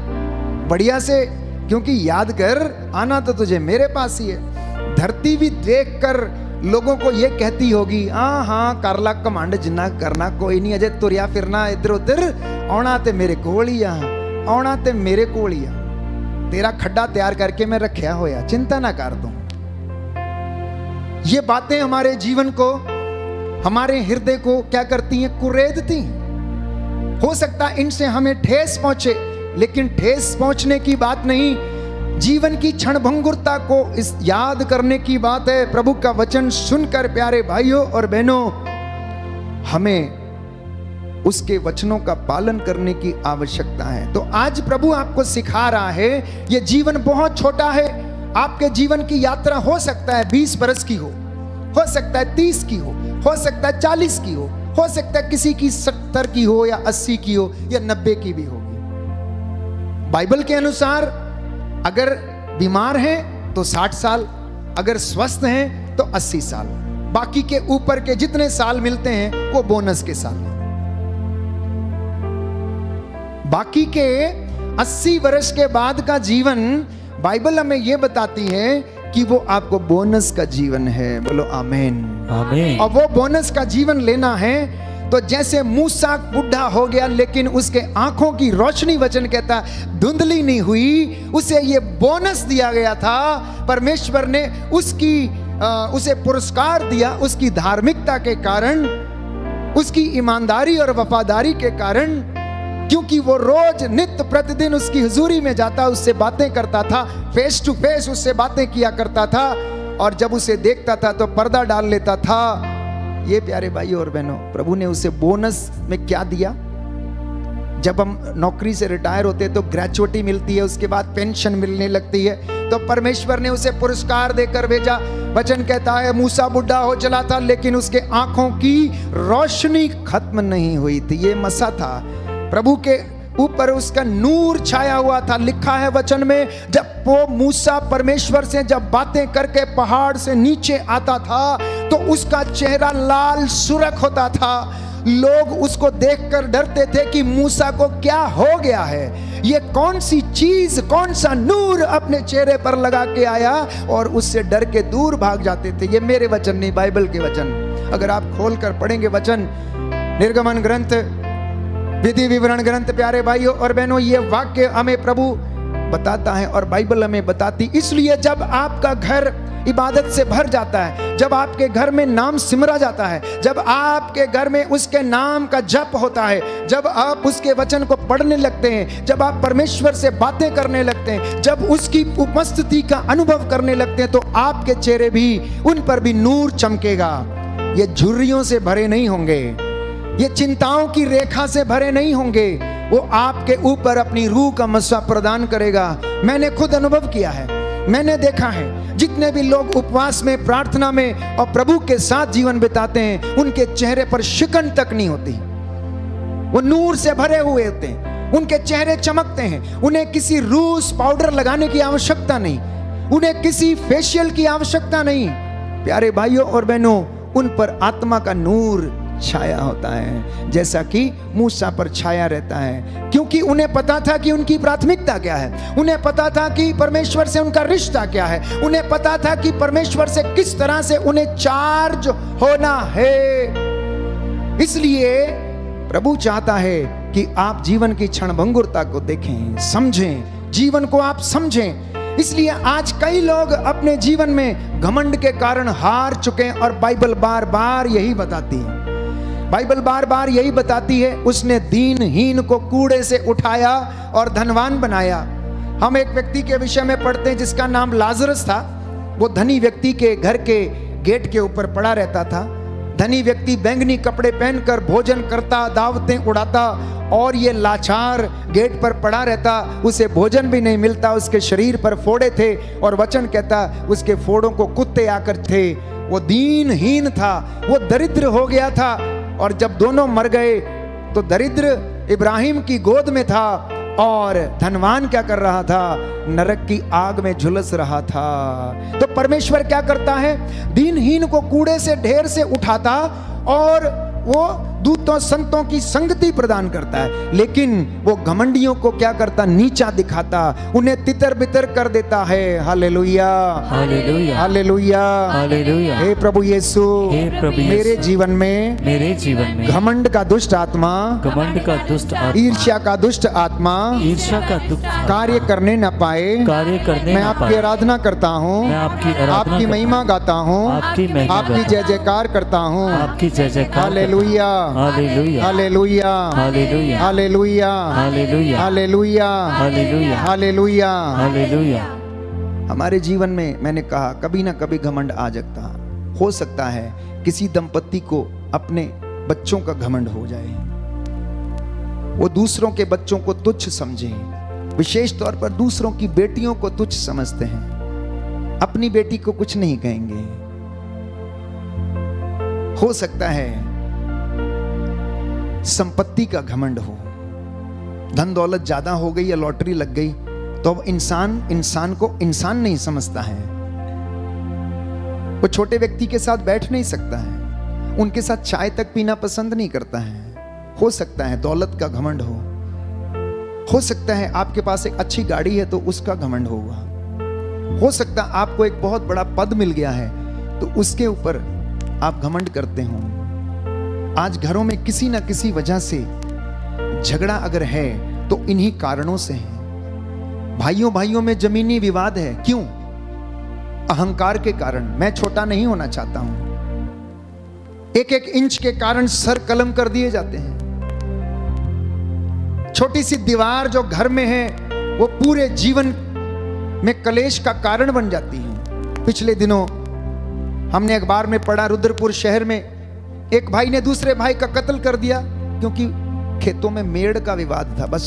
बढ़िया से, क्योंकि याद कर आना तो तुझे मेरे पास ही है। धरती भी देखकर लोगों को ये कहती होगी, हाँ हाँ कर ला कमांड जिन्ना करना, कोई नहीं अजय तुरिया फिरना इधर उधर, आना ते मेरे कोल ही आ, आना ते मेरे कोल ही आ, तेरा खड्डा तैयार करके मैं रखा होया, चिंता ना कर दूं। ये बातें हमारे जीवन को, हमारे हृदय को क्या करती हैं? कुरेदती हैं। हो सकता है इनसे हमें ठेस पहुंचे, लेकिन ठेस पहुंचने की बात नहीं, जीवन की क्षणभंगुरता को इस याद करने की बात है। प्रभु का वचन सुनकर प्यारे भाइयों और बहनों, हमें उसके वचनों का पालन करने की आवश्यकता है। तो आज प्रभु आपको सिखा रहा है, यह जीवन बहुत छोटा है। आपके जीवन की यात्रा हो सकता है 20 बरस की हो सकता है 30 की हो सकता है 40 की हो सकता है किसी की 70 की हो या 80 की हो या 90 की भी होगी। बाइबल के अनुसार अगर बीमार हैं तो 60 साल, अगर स्वस्थ हैं तो 80 साल, बाकी के ऊपर के जितने साल मिलते हैं वो बोनस के साल। बाकी के 80 वर्ष के बाद का जीवन बाइबल हमें यह बताती है कि वो आपको बोनस का जीवन है। बोलो आमीन आमीन। और वो बोनस का जीवन लेना है तो जैसे मूसा बुढ़ा हो गया लेकिन उसके आंखों की रोशनी, वचन कहता धुंधली नहीं हुई, उसे ये बोनस दिया गया था। परमेश्वर ने उसे पुरस्कार दिया उसकी धार्मिकता के कारण, उसकी ईमानदारी और वफादारी के कारण, क्योंकि वो रोज नित्य प्रतिदिन उसकी हुजूरी में जाता, उससे बातें करता था, फेस टू फेस उससे बातें किया करता था, और जब उसे देखता था तो पर्दा डाल लेता था। ये प्यारे भाइयों और बहनों, प्रभु ने उसे बोनस में क्या दिया? जब हम नौकरी से रिटायर होते हैं तो ग्रेचुइटी मिलती है, उसके बाद पेंशन मिलने लगती है, तो परमेश्वर ने उसे पुरस्कार देकर भेजा। वचन कहता है मूसा बुढ़ा हो चला था लेकिन उसके आंखों की रोशनी खत्म नहीं हुई थी। ये मसा था, प्रभु के ऊपर उसका नूर छाया हुआ था। लिखा है वचन में, जब वो मूसा परमेश्वर से जब बातें करके पहाड़ से नीचे आता था तो उसका चेहरा लाल सुर्ख होता था। लोग उसको देखकर डरते थे कि मूसा को क्या हो गया है, ये कौन सी चीज, कौन सा नूर अपने चेहरे पर लगा के आया, और उससे डर के दूर भाग जाते थे। ये मेरे वचन नहीं, बाइबल के वचन। अगर आप खोलकर पढ़ेंगे वचन, निर्गमन ग्रंथ, विधि विवरण ग्रंथ, प्यारे भाइयों और बहनों, ये वाक्य हमें प्रभु बताता है और बाइबल हमें बताती। इसलिए जब आपका घर इबादत से भर जाता है, जब आपके घर में नाम सिमरा जाता है, जब आपके घर में उसके नाम का जप होता है, जब आप उसके वचन को पढ़ने लगते हैं, जब आप परमेश्वर से बातें करने लगते हैं, जब उसकी उपस्थिति का अनुभव करने लगते हैं, तो आपके चेहरे भी, उन पर भी नूर चमकेगा। ये झुर्रियों से भरे नहीं होंगे, ये चिंताओं की रेखा से भरे नहीं होंगे, वो आपके ऊपर अपनी रूह का मस्सा प्रदान करेगा। मैंने खुद अनुभव किया है, मैंने देखा है, जितने भी लोग उपवास में, प्रार्थना में और प्रभु के साथ जीवन बिताते हैं, उनके चेहरे पर शिकन तक नहीं होती, वो नूर से भरे हुए होते हैं, उनके चेहरे चमकते हैं। उन्हें किसी रूस पाउडर लगाने की आवश्यकता नहीं, उन्हें किसी फेशियल की आवश्यकता नहीं। प्यारे भाइयों और बहनों, उन पर आत्मा का नूर छाया होता है, जैसा कि मूसा पर छाया रहता है। क्योंकि उन्हें पता था कि उनकी प्राथमिकता क्या है, उन्हें पता था कि परमेश्वर से उनका रिश्ता क्या है, उन्हें पता था कि परमेश्वर से किस तरह से उन्हें चार्ज होना है। इसलिए प्रभु चाहता है कि आप जीवन की क्षणभंगुरता को देखें, समझें, जीवन को आप समझें। इसलिए आज कई लोग अपने जीवन में घमंड के कारण हार चुके हैं और बाइबल बार बार यही बताती है, बाइबल बार बार यही बताती है, उसने दीनहीन को कूड़े से उठाया और धनवान बनाया। हम एक व्यक्ति के विषय में पढ़ते हैं जिसका नाम लाजरस था। वो धनी व्यक्ति के घर के गेट के ऊपर पड़ा रहता था। धनी व्यक्ति बैंगनी कपड़े पहनकर भोजन करता, दावतें उड़ाता, और ये लाचार गेट पर पड़ा रहता, उसे भोजन भी नहीं मिलता, उसके शरीर पर फोड़े थे और वचन कहता उसके फोड़ों को कुत्ते आकर थे। वो दीनहीन था, वो दरिद्र हो गया था। और जब दोनों मर गए तो दरिद्र इब्राहिम की गोद में था और धनवान क्या कर रहा था, नरक की आग में झुलस रहा था। तो परमेश्वर क्या करता है, दीनहीन को कूड़े से ढेर से उठाता और वो दूतों संतों की संगति प्रदान करता है, लेकिन वो घमंडियों को क्या करता, नीचा दिखाता, उन्हें तितर बितर कर देता है। Hallelujah, hallelujah, hallelujah, hallelujah. हे प्रभु यीशु, हे प्रभु यीशु, मेरे जीवन में घमंड का दुष्ट आत्मा, घमंड का दुष्ट आत्मा, ईर्ष्या का दुष्ट आत्मा ईर्ष्या का दुष्ट कार्य करने न पाए। मैं आपकी आराधना करता हूँ, आपकी महिमा गाता हूँ, आपकी जय जयकार करता हूँ, आपकी जय जयकार। Hallelujah, hallelujah, hallelujah, hallelujah, hallelujah, hallelujah, hallelujah, hallelujah, hallelujah. Hallelujah. हमारे जीवन में मैंने कहा कभी ना कभी घमंड आ जाता हो सकता है। किसी दंपत्ति को अपने बच्चों का घमंड हो जाए, वो दूसरों के बच्चों को तुच्छ समझें, विशेष तौर पर दूसरों की बेटियों को तुच्छ समझते हैं, अपनी बेटी को कुछ नहीं कहेंगे। हो सकता है संपत्ति का घमंड हो, धन दौलत ज्यादा हो गई या लॉटरी लग गई तो अब इंसान को इंसान नहीं समझता है। वो छोटे व्यक्ति के साथ बैठ नहीं सकता है, उनके साथ चाय तक पीना पसंद नहीं करता है। हो सकता है दौलत का घमंड हो सकता है आपके पास एक अच्छी गाड़ी है तो उसका घमंड होगा, हो सकता है आपको एक बहुत बड़ा पद मिल गया है तो उसके ऊपर आप घमंड करते हो। आज घरों में किसी ना किसी वजह से झगड़ा अगर है तो इन्हीं कारणों से है। भाइयों भाइयों में जमीनी विवाद है, क्यों? अहंकार के कारण। मैं छोटा नहीं होना चाहता हूं, एक एक इंच के कारण सर कलम कर दिए जाते हैं। छोटी सी दीवार जो घर में है वो पूरे जीवन में कलेश का कारण बन जाती है। पिछले दिनों हमने अखबार में पढ़ा, रुद्रपुर शहर में एक भाई ने दूसरे भाई का कत्ल कर दिया क्योंकि खेतों में मेड़ का विवाद था। बस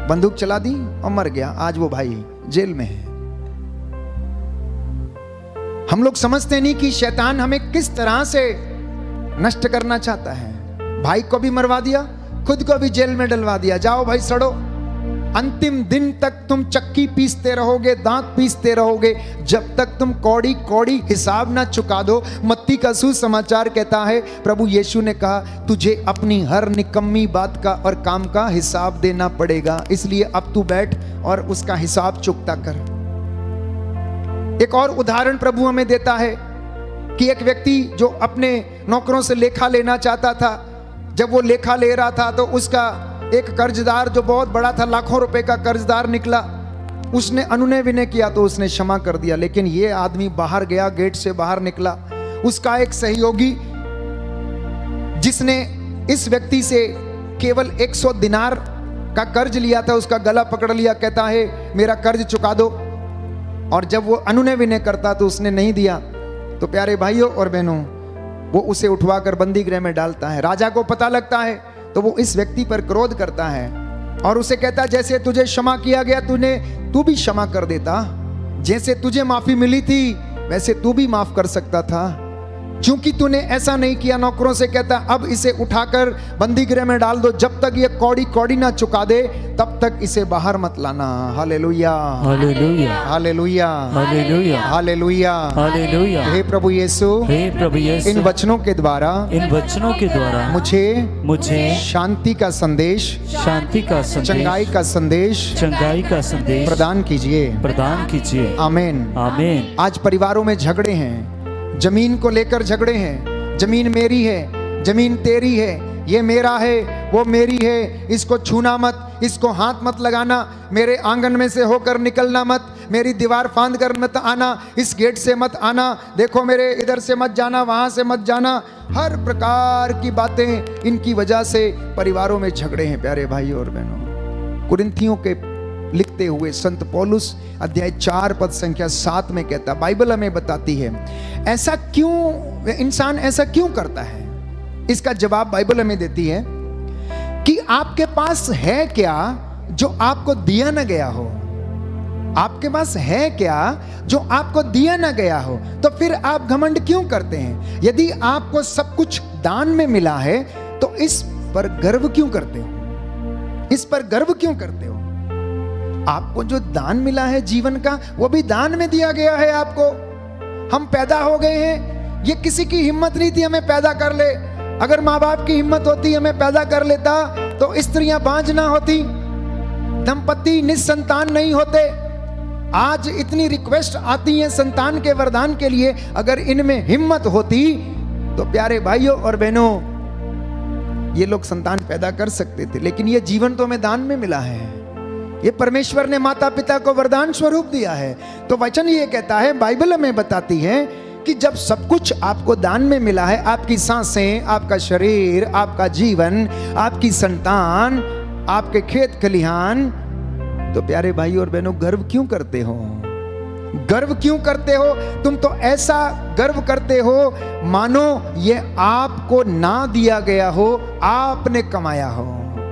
बंदूक चला दी और मर गया। आज वो भाई जेल में है। हम लोग समझते नहीं कि शैतान हमें किस तरह से नष्ट करना चाहता है। भाई को भी मरवा दिया, खुद को भी जेल में डलवा दिया, जाओ भाई सड़ो। अंतिम दिन तक तुम चक्की पीसते रहोगे, दांत पीसते रहोगे, जब तक तुम कौड़ी कौड़ी हिसाब ना चुका दो। मत्ती का सुसमाचार कहता है, प्रभु यीशु ने कहा तुझे अपनी हर निकम्मी बात का और काम का हिसाब देना पड़ेगा, इसलिए अब तू बैठ और उसका हिसाब चुकता कर। एक और उदाहरण प्रभु हमें देता है कि एक व्यक्ति जो अपने नौकरों से लेखा लेना चाहता था, जब वो लेखा ले रहा था तो उसका एक कर्जदार जो बहुत बड़ा था, लाखों रुपए का कर्जदार निकला। उसने अनुनय विनय किया तो उसने क्षमा कर दिया, लेकिन ये आदमी बाहर गया, गेट से बाहर निकला। उसका एक सहयोगी जिसने इस व्यक्ति से केवल 100 दिनार का कर्ज लिया था, उसका गला पकड़ लिया, कहता है मेरा कर्ज चुका दो। और जब वो अनुनय विनय करता तो उसने नहीं दिया, तो प्यारे भाइयों और बहनों, वो उसे उठवाकर बंदी गृह में डालता है। राजा को पता लगता है तो वो इस व्यक्ति पर क्रोध करता है और उसे कहता है जैसे तुझे क्षमा किया गया तू भी क्षमा कर देता, जैसे तुझे माफी मिली थी वैसे तू भी माफ कर सकता था। क्योंकि तूने ऐसा नहीं किया, नौकरों से कहता अब इसे उठाकर बंदी गृह में डाल दो, जब तक ये कौड़ी कौड़ी ना चुका दे तब तक इसे बाहर मत लाना। Hallelujah, hallelujah, hallelujah, hallelujah, hallelujah, hallelujah. हे प्रभु यीशु, हे प्रभु यीशु, इन वचनों के द्वारा मुझे शांति का संदेश, शांति का संदेश, चंगाई का संदेश, चंगाई का संदेश प्रदान कीजिए, प्रदान कीजिए। आमीन, आमीन। आज परिवारों में झगड़े हैं, जमीन को लेकर झगड़े हैं, जमीन मेरी है, जमीन तेरी है, ये मेरा है, वो मेरी है, इसको छूना मत, इसको हाथ मत लगाना, मेरे आंगन में से होकर निकलना मत, मेरी दीवार फांद कर मत आना, इस गेट से मत आना, देखो मेरे इधर से मत जाना, वहां से मत जाना। हर प्रकार की बातें, इनकी वजह से परिवारों में झगड़े हैं। प्यारे भाइयों और बहनों, कुरिन्थियों के लिखते हुए संत पौलुस अध्याय 4 पद संख्या 7 में कहता, बाइबल हमें बताती है ऐसा क्यों, इंसान ऐसा क्यों करता है। इसका जवाब बाइबल हमें देती है कि आपके पास है क्या जो आपको दिया ना गया हो। आपके पास है क्या जो आपको दिया ना गया हो, तो फिर आप घमंड क्यों करते हैं। यदि आपको सब कुछ दान में मिला है तो इस पर गर्व क्यों करते हो, इस पर गर्व क्यों करते हो। आपको जो दान मिला है जीवन का, वो भी दान में दिया गया है आपको। हम पैदा हो गए हैं, ये किसी की हिम्मत नहीं थी हमें पैदा कर ले। अगर माँ बाप की हिम्मत होती हमें पैदा कर लेता तो स्त्रियां बांझ ना होती, दंपति निसंतान नहीं होते। आज इतनी रिक्वेस्ट आती है संतान के वरदान के लिए, अगर इनमें हिम्मत होती तो प्यारे भाइयों और बहनों ये लोग संतान पैदा कर सकते थे। लेकिन ये जीवन तो हमें दान में मिला है, ये परमेश्वर ने माता पिता को वरदान स्वरूप दिया है। तो वचन ये कहता है, बाइबल हमें बताती है कि जब सब कुछ आपको दान में मिला है, आपकी सांसें, आपका शरीर, आपका जीवन, आपकी संतान, आपके खेत खलिहान, तो प्यारे भाई और बहनों गर्व क्यों करते हो, गर्व क्यों करते हो। तुम तो ऐसा गर्व करते हो मानो ये आपको ना दिया गया हो, आपने कमाया हो,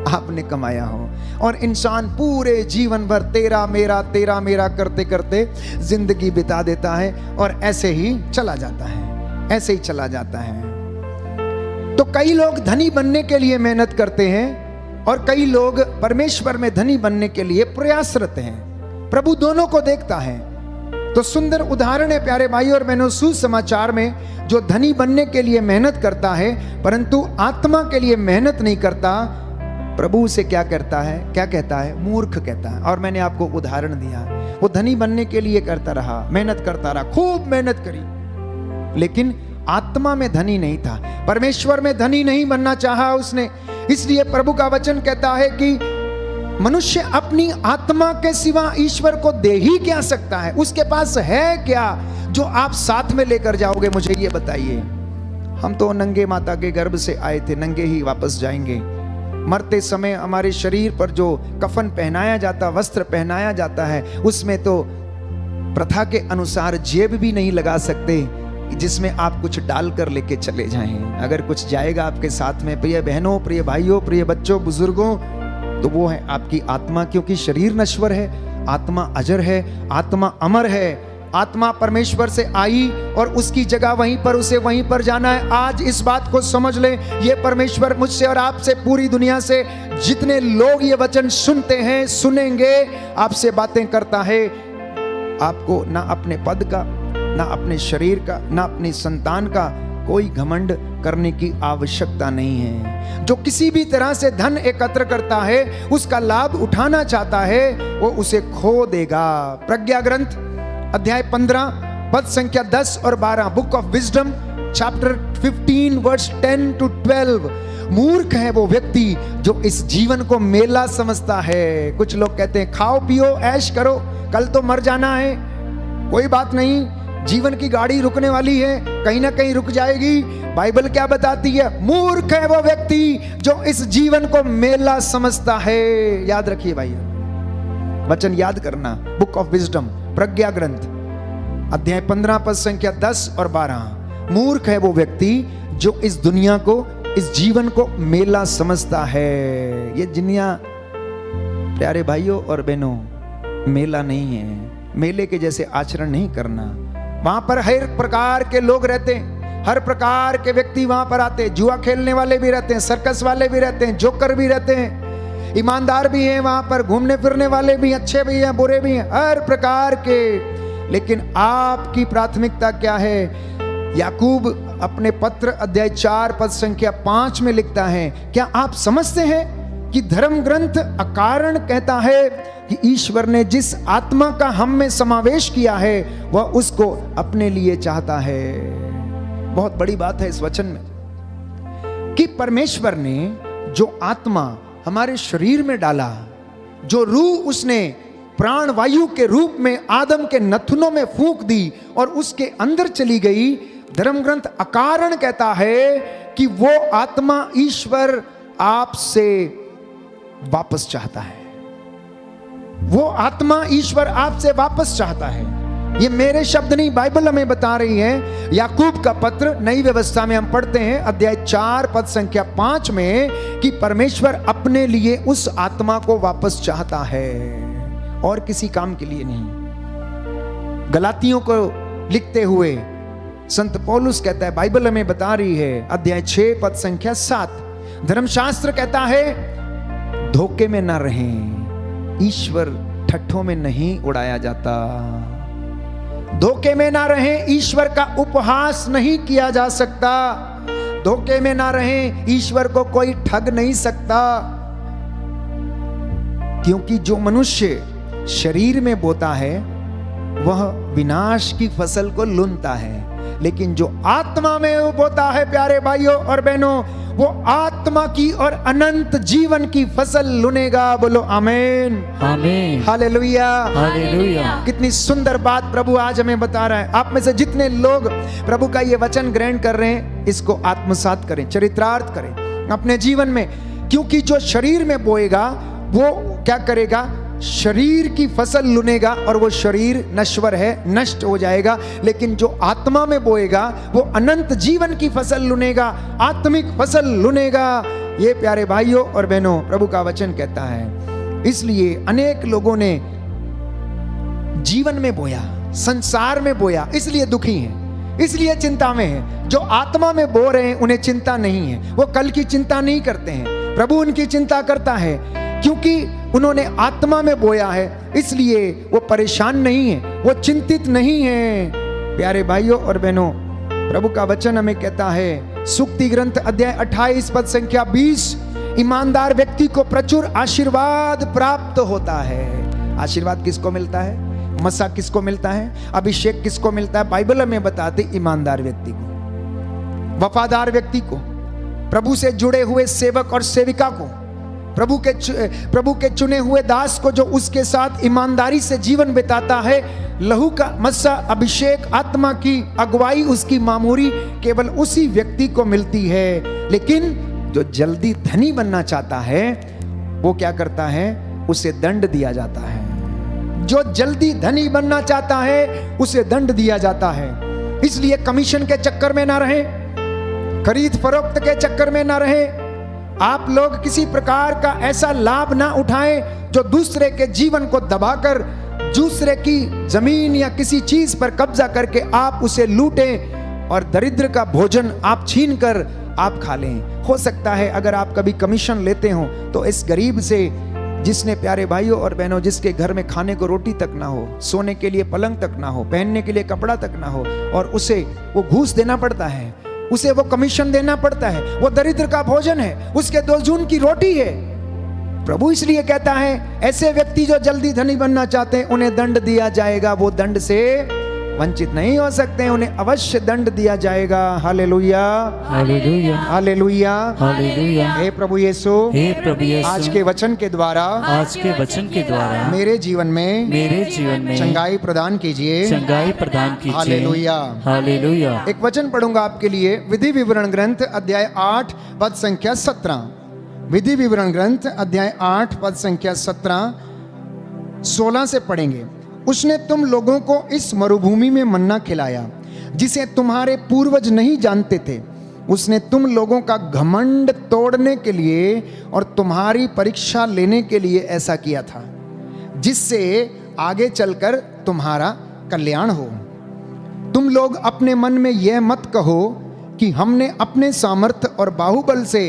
आपने कमाया हो। और इंसान पूरे जीवन भर तेरा मेरा करते करते जिंदगी बिता देता है और ऐसे ही चला जाता है, ऐसे ही चला जाता है। तो कई लोग धनी बनने के लिए मेहनत करते हैं और कई लोग परमेश्वर में धनी बनने के लिए प्रयासरत हैं। प्रभु दोनों को देखता है। तो सुंदर उदाहरण है प्यारे भाई और बहनों सुसमाचार में, जो धनी बनने के लिए मेहनत करता है परंतु आत्मा के लिए मेहनत नहीं करता, प्रभु उसे क्या करता है, क्या कहता है, मूर्ख कहता है। और मैंने आपको उदाहरण दिया, वो धनी बनने के लिए करता रहा, मेहनत करता रहा, खूब मेहनत करी, लेकिन आत्मा में धनी नहीं था, परमेश्वर में धनी नहीं बनना चाहा उसने। इसलिए प्रभु का वचन कहता है कि मनुष्य अपनी आत्मा के सिवा ईश्वर को दे ही क्या सकता है। उसके पास है क्या जो आप साथ में लेकर जाओगे, मुझे ये बताइए। हम तो नंगे माता के गर्भ से आए थे, नंगे ही वापस जाएंगे। मरते समय हमारे शरीर पर जो कफन पहनाया जाता, वस्त्र पहनाया जाता है, उसमें तो प्रथा के अनुसार जेब भी नहीं लगा सकते जिसमें आप कुछ डाल कर लेके चले जाएं। अगर कुछ जाएगा आपके साथ में, प्रिय बहनों, प्रिय भाइयों, प्रिय बच्चों, बुजुर्गों, तो वो है आपकी आत्मा, क्योंकि शरीर नश्वर है, आत्मा अजर है, आत्मा अमर है। आत्मा परमेश्वर से आई और उसकी जगह वहीं पर, उसे वहीं पर जाना है। आज इस बात को समझ लें, ये परमेश्वर मुझसे और आपसे, पूरी दुनिया से जितने लोग ये वचन सुनते हैं, सुनेंगे, आपसे बातें करता है। आपको ना अपने पद का, ना अपने शरीर का, ना अपनी संतान का कोई घमंड करने की आवश्यकता नहीं है। जो किसी भी तरह से धन एकत्र करता है, उसका लाभ उठाना चाहता है, वो उसे खो देगा। प्रज्ञा ग्रंथ अध्याय 15 पद संख्या 10 और 12, book of wisdom chapter 15 verse 10 to 12। मूर्ख है वो व्यक्ति जो इस जीवन को मेला समझता है। कुछ लोग कहते हैं खाओ पियो ऐश करो, कल तो मर जाना है, कोई बात नहीं, जीवन की गाड़ी रुकने वाली है, कहीं ना कहीं रुक जाएगी। बाइबल क्या बताती है? मूर्ख है वो व्यक्ति जो इस जीवन को मेला समझता है। याद रखिए भाई, वचन याद करना, बुक ऑफ विजडम प्रज्ञा ग्रंथ अध्याय 15 पद संख्या 10 और 12। मूर्ख है वो व्यक्ति जो इस दुनिया को, इस जीवन को मेला समझता है। ये दुनिया प्यारे भाइयों और बहनों मेला नहीं है, मेले के जैसे आचरण नहीं करना। वहां पर हर प्रकार के लोग रहते हैं, हर प्रकार के व्यक्ति वहां पर आते हैं। जुआ खेलने वाले भी रहते हैं, सर्कस वाले भी रहते हैं, जोकर भी रहते हैं, ईमानदार भी हैं वहां पर, घूमने फिरने वाले भी, अच्छे भी हैं, बुरे भी हैं, हर प्रकार के। लेकिन आपकी प्राथमिकता क्या है? याकूब अपने पत्र अध्याय 4 पद संख्या 5 में लिखता है, क्या आप समझते हैं कि धर्म ग्रंथ अकारण कहता है कि ईश्वर ने जिस आत्मा का हम में समावेश किया है वह उसको अपने लिए चाहता है। बहुत बड़ी बात है इस वचन में कि परमेश्वर ने जो आत्मा हमारे शरीर में डाला, जो रूह उसने प्राण वायु के रूप में आदम के नथुनों में फूंक दी और उसके अंदर चली गई, धर्म ग्रंथ अकारण कहता है कि वो आत्मा ईश्वर आपसे वापस चाहता है। वो आत्मा ईश्वर आपसे वापस चाहता है। ये मेरे शब्द नहीं, बाइबल हमें बता रही है। याकूब का पत्र नई व्यवस्था में हम पढ़ते हैं अध्याय 4 पद संख्या 5 में कि परमेश्वर अपने लिए उस आत्मा को वापस चाहता है और किसी काम के लिए नहीं। गलातियों को लिखते हुए संत पौलुस कहता है, बाइबल हमें बता रही है अध्याय 6 पद संख्या 7, धर्मशास्त्र कहता है धोखे में ना रहें, ईश्वर ठट्ठों में नहीं उड़ाया जाता। धोखे में ना रहें, ईश्वर का उपहास नहीं किया जा सकता। धोखे में ना रहें, ईश्वर को कोई ठग नहीं सकता। क्योंकि जो मनुष्य शरीर में बोता है वह विनाश की फसल को लुनता है, लेकिन जो आत्मा में बोता है प्यारे भाइयों और बहनों, वो आत्मा की और अनंत जीवन की फसल लुनेगा। बोलो आमीन, आमीन, हालेलुया, हालेलुया। कितनी सुंदर बात प्रभु आज हमें बता रहा है। आप में से जितने लोग प्रभु का ये वचन ग्रहण कर रहे हैं, इसको आत्मसात करें, चरितार्थ करें अपने जीवन में। क्योंकि जो शरीर में बोएगा वो क्या करेगा? शरीर की फसल लुनेगा और वो शरीर नश्वर है, नष्ट हो जाएगा। लेकिन जो आत्मा में बोएगा वो अनंत जीवन की फसल लुनेगा, आत्मिक फसल लुनेगा। ये प्यारे भाइयों और बहनों प्रभु का वचन कहता है। इसलिए अनेक लोगों ने जीवन में बोया, संसार में बोया, इसलिए दुखी हैं, इसलिए चिंता में है। जो आत्मा में बो रहे हैं उन्हें चिंता नहीं है, वो कल की चिंता नहीं करते हैं। प्रभु उनकी चिंता करता है क्योंकि उन्होंने आत्मा में बोया है, इसलिए वो परेशान नहीं है, वो चिंतित नहीं है। प्यारे भाइयों और बहनों प्रभु का वचन हमें कहता है, सूक्ति ग्रंथ अध्याय 28 पद संख्या 20, ईमानदार व्यक्ति को प्रचुर आशीर्वाद प्राप्त होता है। आशीर्वाद किसको मिलता है? मसा किसको मिलता है? अभिषेक किसको मिलता है? बाइबल हमें बताते ईमानदार व्यक्ति को, वफादार व्यक्ति को, प्रभु से जुड़े हुए सेवक और सेविका को, प्रभु के चुने हुए दास को, जो उसके साथ ईमानदारी से जीवन बिताता है। लहू का मस्सा, अभिषेक, आत्मा की अगुवाई, उसकी मामूरी केवल उसी व्यक्ति को मिलती है। लेकिन जो जल्दी धनी बनना चाहता है वो क्या करता है? उसे दंड दिया जाता है। जो जल्दी धनी बनना चाहता है उसे दंड दिया जाता है। इसलिए कमीशन के चक्कर में ना रहे, खरीद फरोख्त के चक्कर में ना रहे। आप लोग किसी प्रकार का ऐसा लाभ ना उठाएं जो दूसरे के जीवन को दबाकर, दूसरे की जमीन या किसी चीज पर कब्जा करके आप उसे लूटें और दरिद्र का भोजन आप छीन कर आप खा लें। हो सकता है अगर आप कभी कमीशन लेते हो तो इस गरीब से, जिसने प्यारे भाइयों और बहनों, जिसके घर में खाने को रोटी तक ना हो, सोने के लिए पलंग तक ना हो, पहनने के लिए कपड़ा तक ना हो, और उसे वो घूस देना पड़ता है, उसे वो कमीशन देना पड़ता है। वो दरिद्र का भोजन है, उसके 2 जून की रोटी है। प्रभु इसलिए कहता है ऐसे व्यक्ति जो जल्दी धनी बनना चाहते हैं उन्हें दंड दिया जाएगा। वो दंड से वंचित नहीं हो सकते, उन्हें अवश्य दंड दिया जाएगा। Hallelujah, hallelujah, hallelujah, hallelujah. हे प्रभु यीशु, हे प्रभु यीशु, आज के वचन के द्वारा, आज के वचन के द्वारा मेरे जीवन में चंगाई प्रदान कीजिए, चंगाई प्रदान कीजिए। Hallelujah, hallelujah. एक वचन पढ़ूंगा आपके लिए, विधि विवरण ग्रंथ अध्याय 8 पद संख्या 17। विधि विवरण ग्रंथ अध्याय 8 पद संख्या 17, 16 से पढ़ेंगे। उसने तुम लोगों को इस मरुभूमि में मन्ना खिलाया जिसे तुम्हारे पूर्वज नहीं जानते थे। उसने तुम लोगों का घमंड तोड़ने के लिए और तुम्हारी परीक्षा लेने के लिए ऐसा किया था, जिससे आगे चलकर तुम्हारा कल्याण हो। तुम लोग अपने मन में यह मत कहो कि हमने अपने सामर्थ्य और बाहुबल से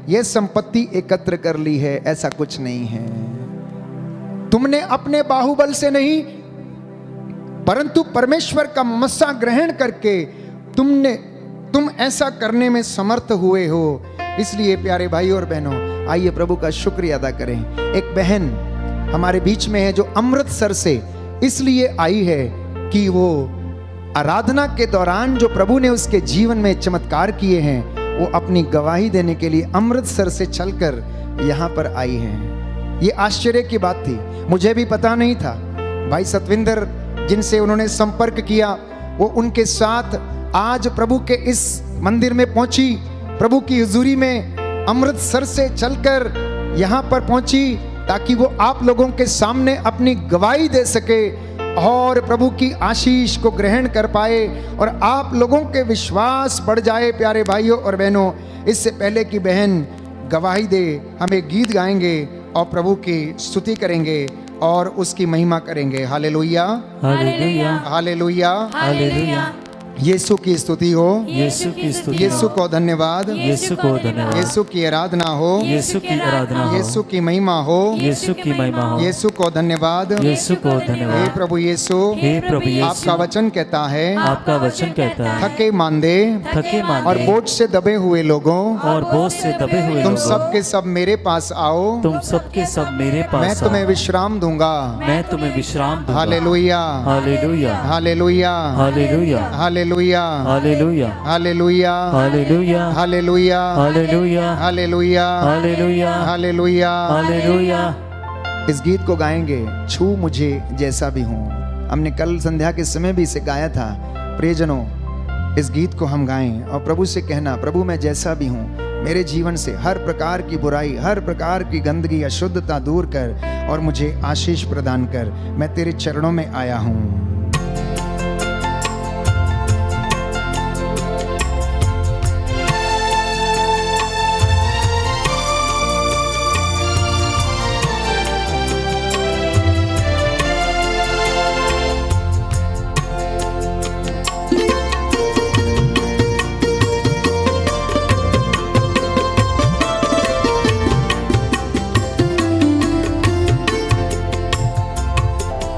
यह संपत्ति एकत्र कर ली है, ऐसा कुछ नहीं है। तुमने अपने बाहुबल से नहीं, परंतु परमेश्वर का मस्सा ग्रहण करके तुम ऐसा करने में समर्थ हुए हो। इसलिए प्यारे भाई और बहनों, आइए प्रभु का शुक्रिया अदा करें। एक बहन हमारे बीच में है जो अमृतसर से इसलिए आई है कि वो आराधना के दौरान जो प्रभु ने उसके जीवन में चमत्कार किए हैं, वो अपनी गवाही देने के लिए अमृतसर से चलकर यहाँ पर आई हैं। ये आश्चर्य की बात थी, मुझे भी पता नहीं था। भाई सतविंदर जिनसे उन्होंने संपर्क किया, वो उनके साथ आज प्रभु के इस मंदिर में पहुंची, प्रभु की हुजूरी में अमृतसर से चलकर यहाँ पर पहुंची ताकि वो आप लोगों के सामने अपनी गवाही दे सके और प्रभु की आशीष को ग्रहण कर पाए और आप लोगों के विश्वास बढ़ जाए। प्यारे भाइयों और बहनों, इससे पहले कि बहन गवाही दे, हमें गीत गाएंगे और प्रभु की स्तुति करेंगे और उसकी महिमा करेंगे। Hallelujah, hallelujah, hallelujah, hallelujah. Yeshu की स्तुति हो, यीशु की स्तुति, यीशु को धन्यवाद, यीशु को धन्यवाद, यीशु की आराधना हो, यीशु की आराधना हो, यीशु की महिमा हो, यीशु की महिमा हो, यीशु को धन्यवाद, यीशु को हे धन्यवाद। प्रभु यीशु, हे प्रभु यीशु, आपका वचन कहता है, आपका वचन कहता है, थके मांदे थके और मांदे बोझ से दबे हुए लोगों, और बोझ से दबे हुए तुम लोगों, सब के सब मेरे पास आओ, तुम सबके सब मेरे मैं पास तुम्हें आओ, विश्राम दूंगा। मैं तुम्हें विश्राम दूंगा। Hallelujah, hallelujah, hallelujah, hallelujah, hallelujah, hallelujah, hallelujah, hallelujah, hallelujah, hallelujah, hallelujah, hallelujah, hallelujah. Hallelujah. इस गीत को गाएंगे, छू मुझे जैसा भी हूँ। हमने कल संध्या के समय भी इसे गाया था। प्रियजनों, इस गीत को हम गाएं और प्रभु से कहना, प्रभु मैं जैसा भी हूँ, मेरे जीवन से हर प्रकार की बुराई, हर प्रकार की गंदगी, अशुद्धता दूर कर और मुझे आशीष प्रदान कर। मैं तेरे चरणों में आया हूँ।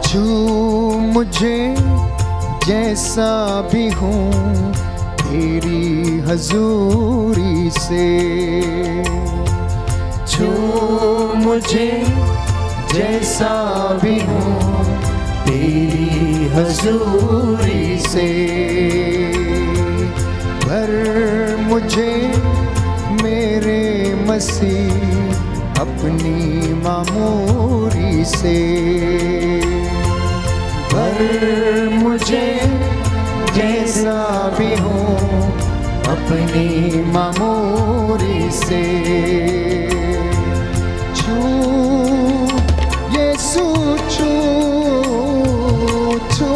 छू मुझे जैसा भी हूँ तेरी हजूरी से, छू मुझे जैसा भी हूँ तेरी हजूरी से भर मुझे मेरे मसीह अपनी मामूरी से, भर मुझे जैसा भी हूँ अपनी मामूरी से। छू यीशु, छू छू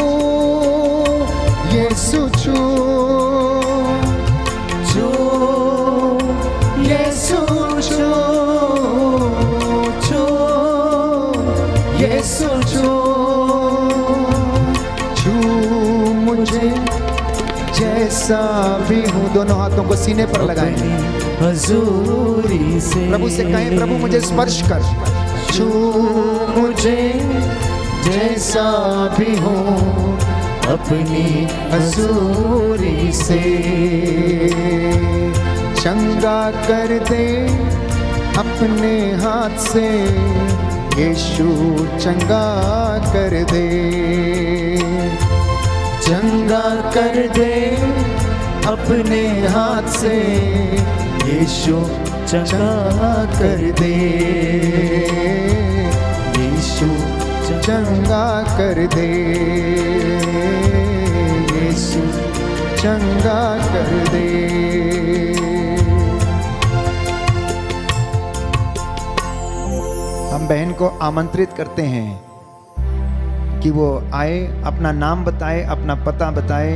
यीशु, छू छू यीशु, छू छू यीशु, छू छू मुझे जैसा भी हूँ। दोनों हाथों को सीने पर लगाएं, हजूरी से प्रभु से कहें, प्रभु मुझे स्पर्श कर। छू मुझे जैसा भी हूँ अपनी हजूरी से, चंगा कर दे अपने हाथ से, यीशु चंगा कर दे, चंगा कर दे अपने हाथ से, यीशु चंगा कर दे, यीशु चंगा कर दे, यीशु चंगा कर दे। हम बहन को आमंत्रित करते हैं कि वो आए, अपना नाम बताए, अपना पता बताए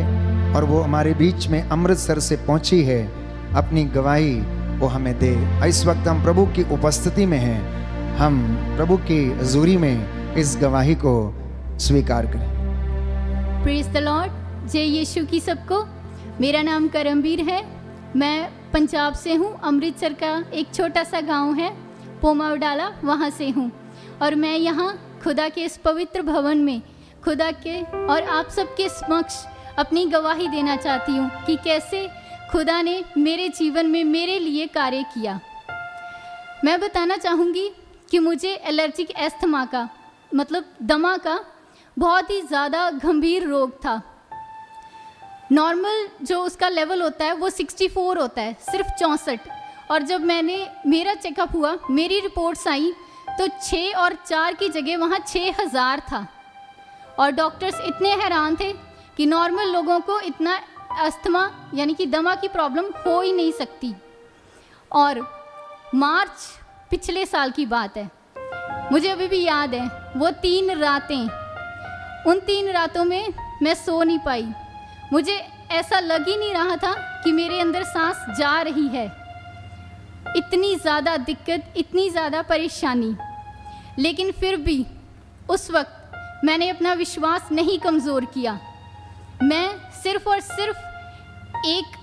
और वो हमारे बीच में अमृतसर से पहुंची है, अपनी गवाही वो हमें दे। इस वक्त हम प्रभु की उपस्थिति में हैं, हम प्रभु की हजूरी में इस गवाही को स्वीकार करें। Praise the Lord. जय यीशु की सबको। मेरा नाम करमवीर है मैं पंजाब से हूँ। अमृतसर का एक छोटा सा गांव है पोमावडाला, वहाँ से हूँ। और मैं यहाँ खुदा के इस पवित्र भवन में खुदा के और आप सबके समक्ष अपनी गवाही देना चाहती हूँ कि कैसे खुदा ने मेरे जीवन में मेरे लिए कार्य किया। मैं बताना चाहूँगी कि मुझे एलर्जिक एस्थमा का मतलब दमा का बहुत ही ज़्यादा गंभीर रोग था। नॉर्मल जो उसका लेवल होता है वो 64 होता है, सिर्फ 64। और जब मेरा चेकअप हुआ, मेरी रिपोर्ट्स आई तो 6 और 4 की जगह वहाँ 6000 था। और डॉक्टर्स इतने हैरान थे कि नॉर्मल लोगों को इतना अस्थमा यानी कि दमा की प्रॉब्लम हो ही नहीं सकती। और मार्च पिछले साल की बात है, मुझे अभी भी याद है वो 3 रातें। उन 3 रातों में मैं सो नहीं पाई। मुझे ऐसा लग ही नहीं रहा था कि मेरे अंदर सांस जा रही है। इतनी ज़्यादा दिक्कत, इतनी ज़्यादा परेशानी। लेकिन फिर भी उस वक्त मैंने अपना विश्वास नहीं कमज़ोर किया। मैं सिर्फ और सिर्फ एक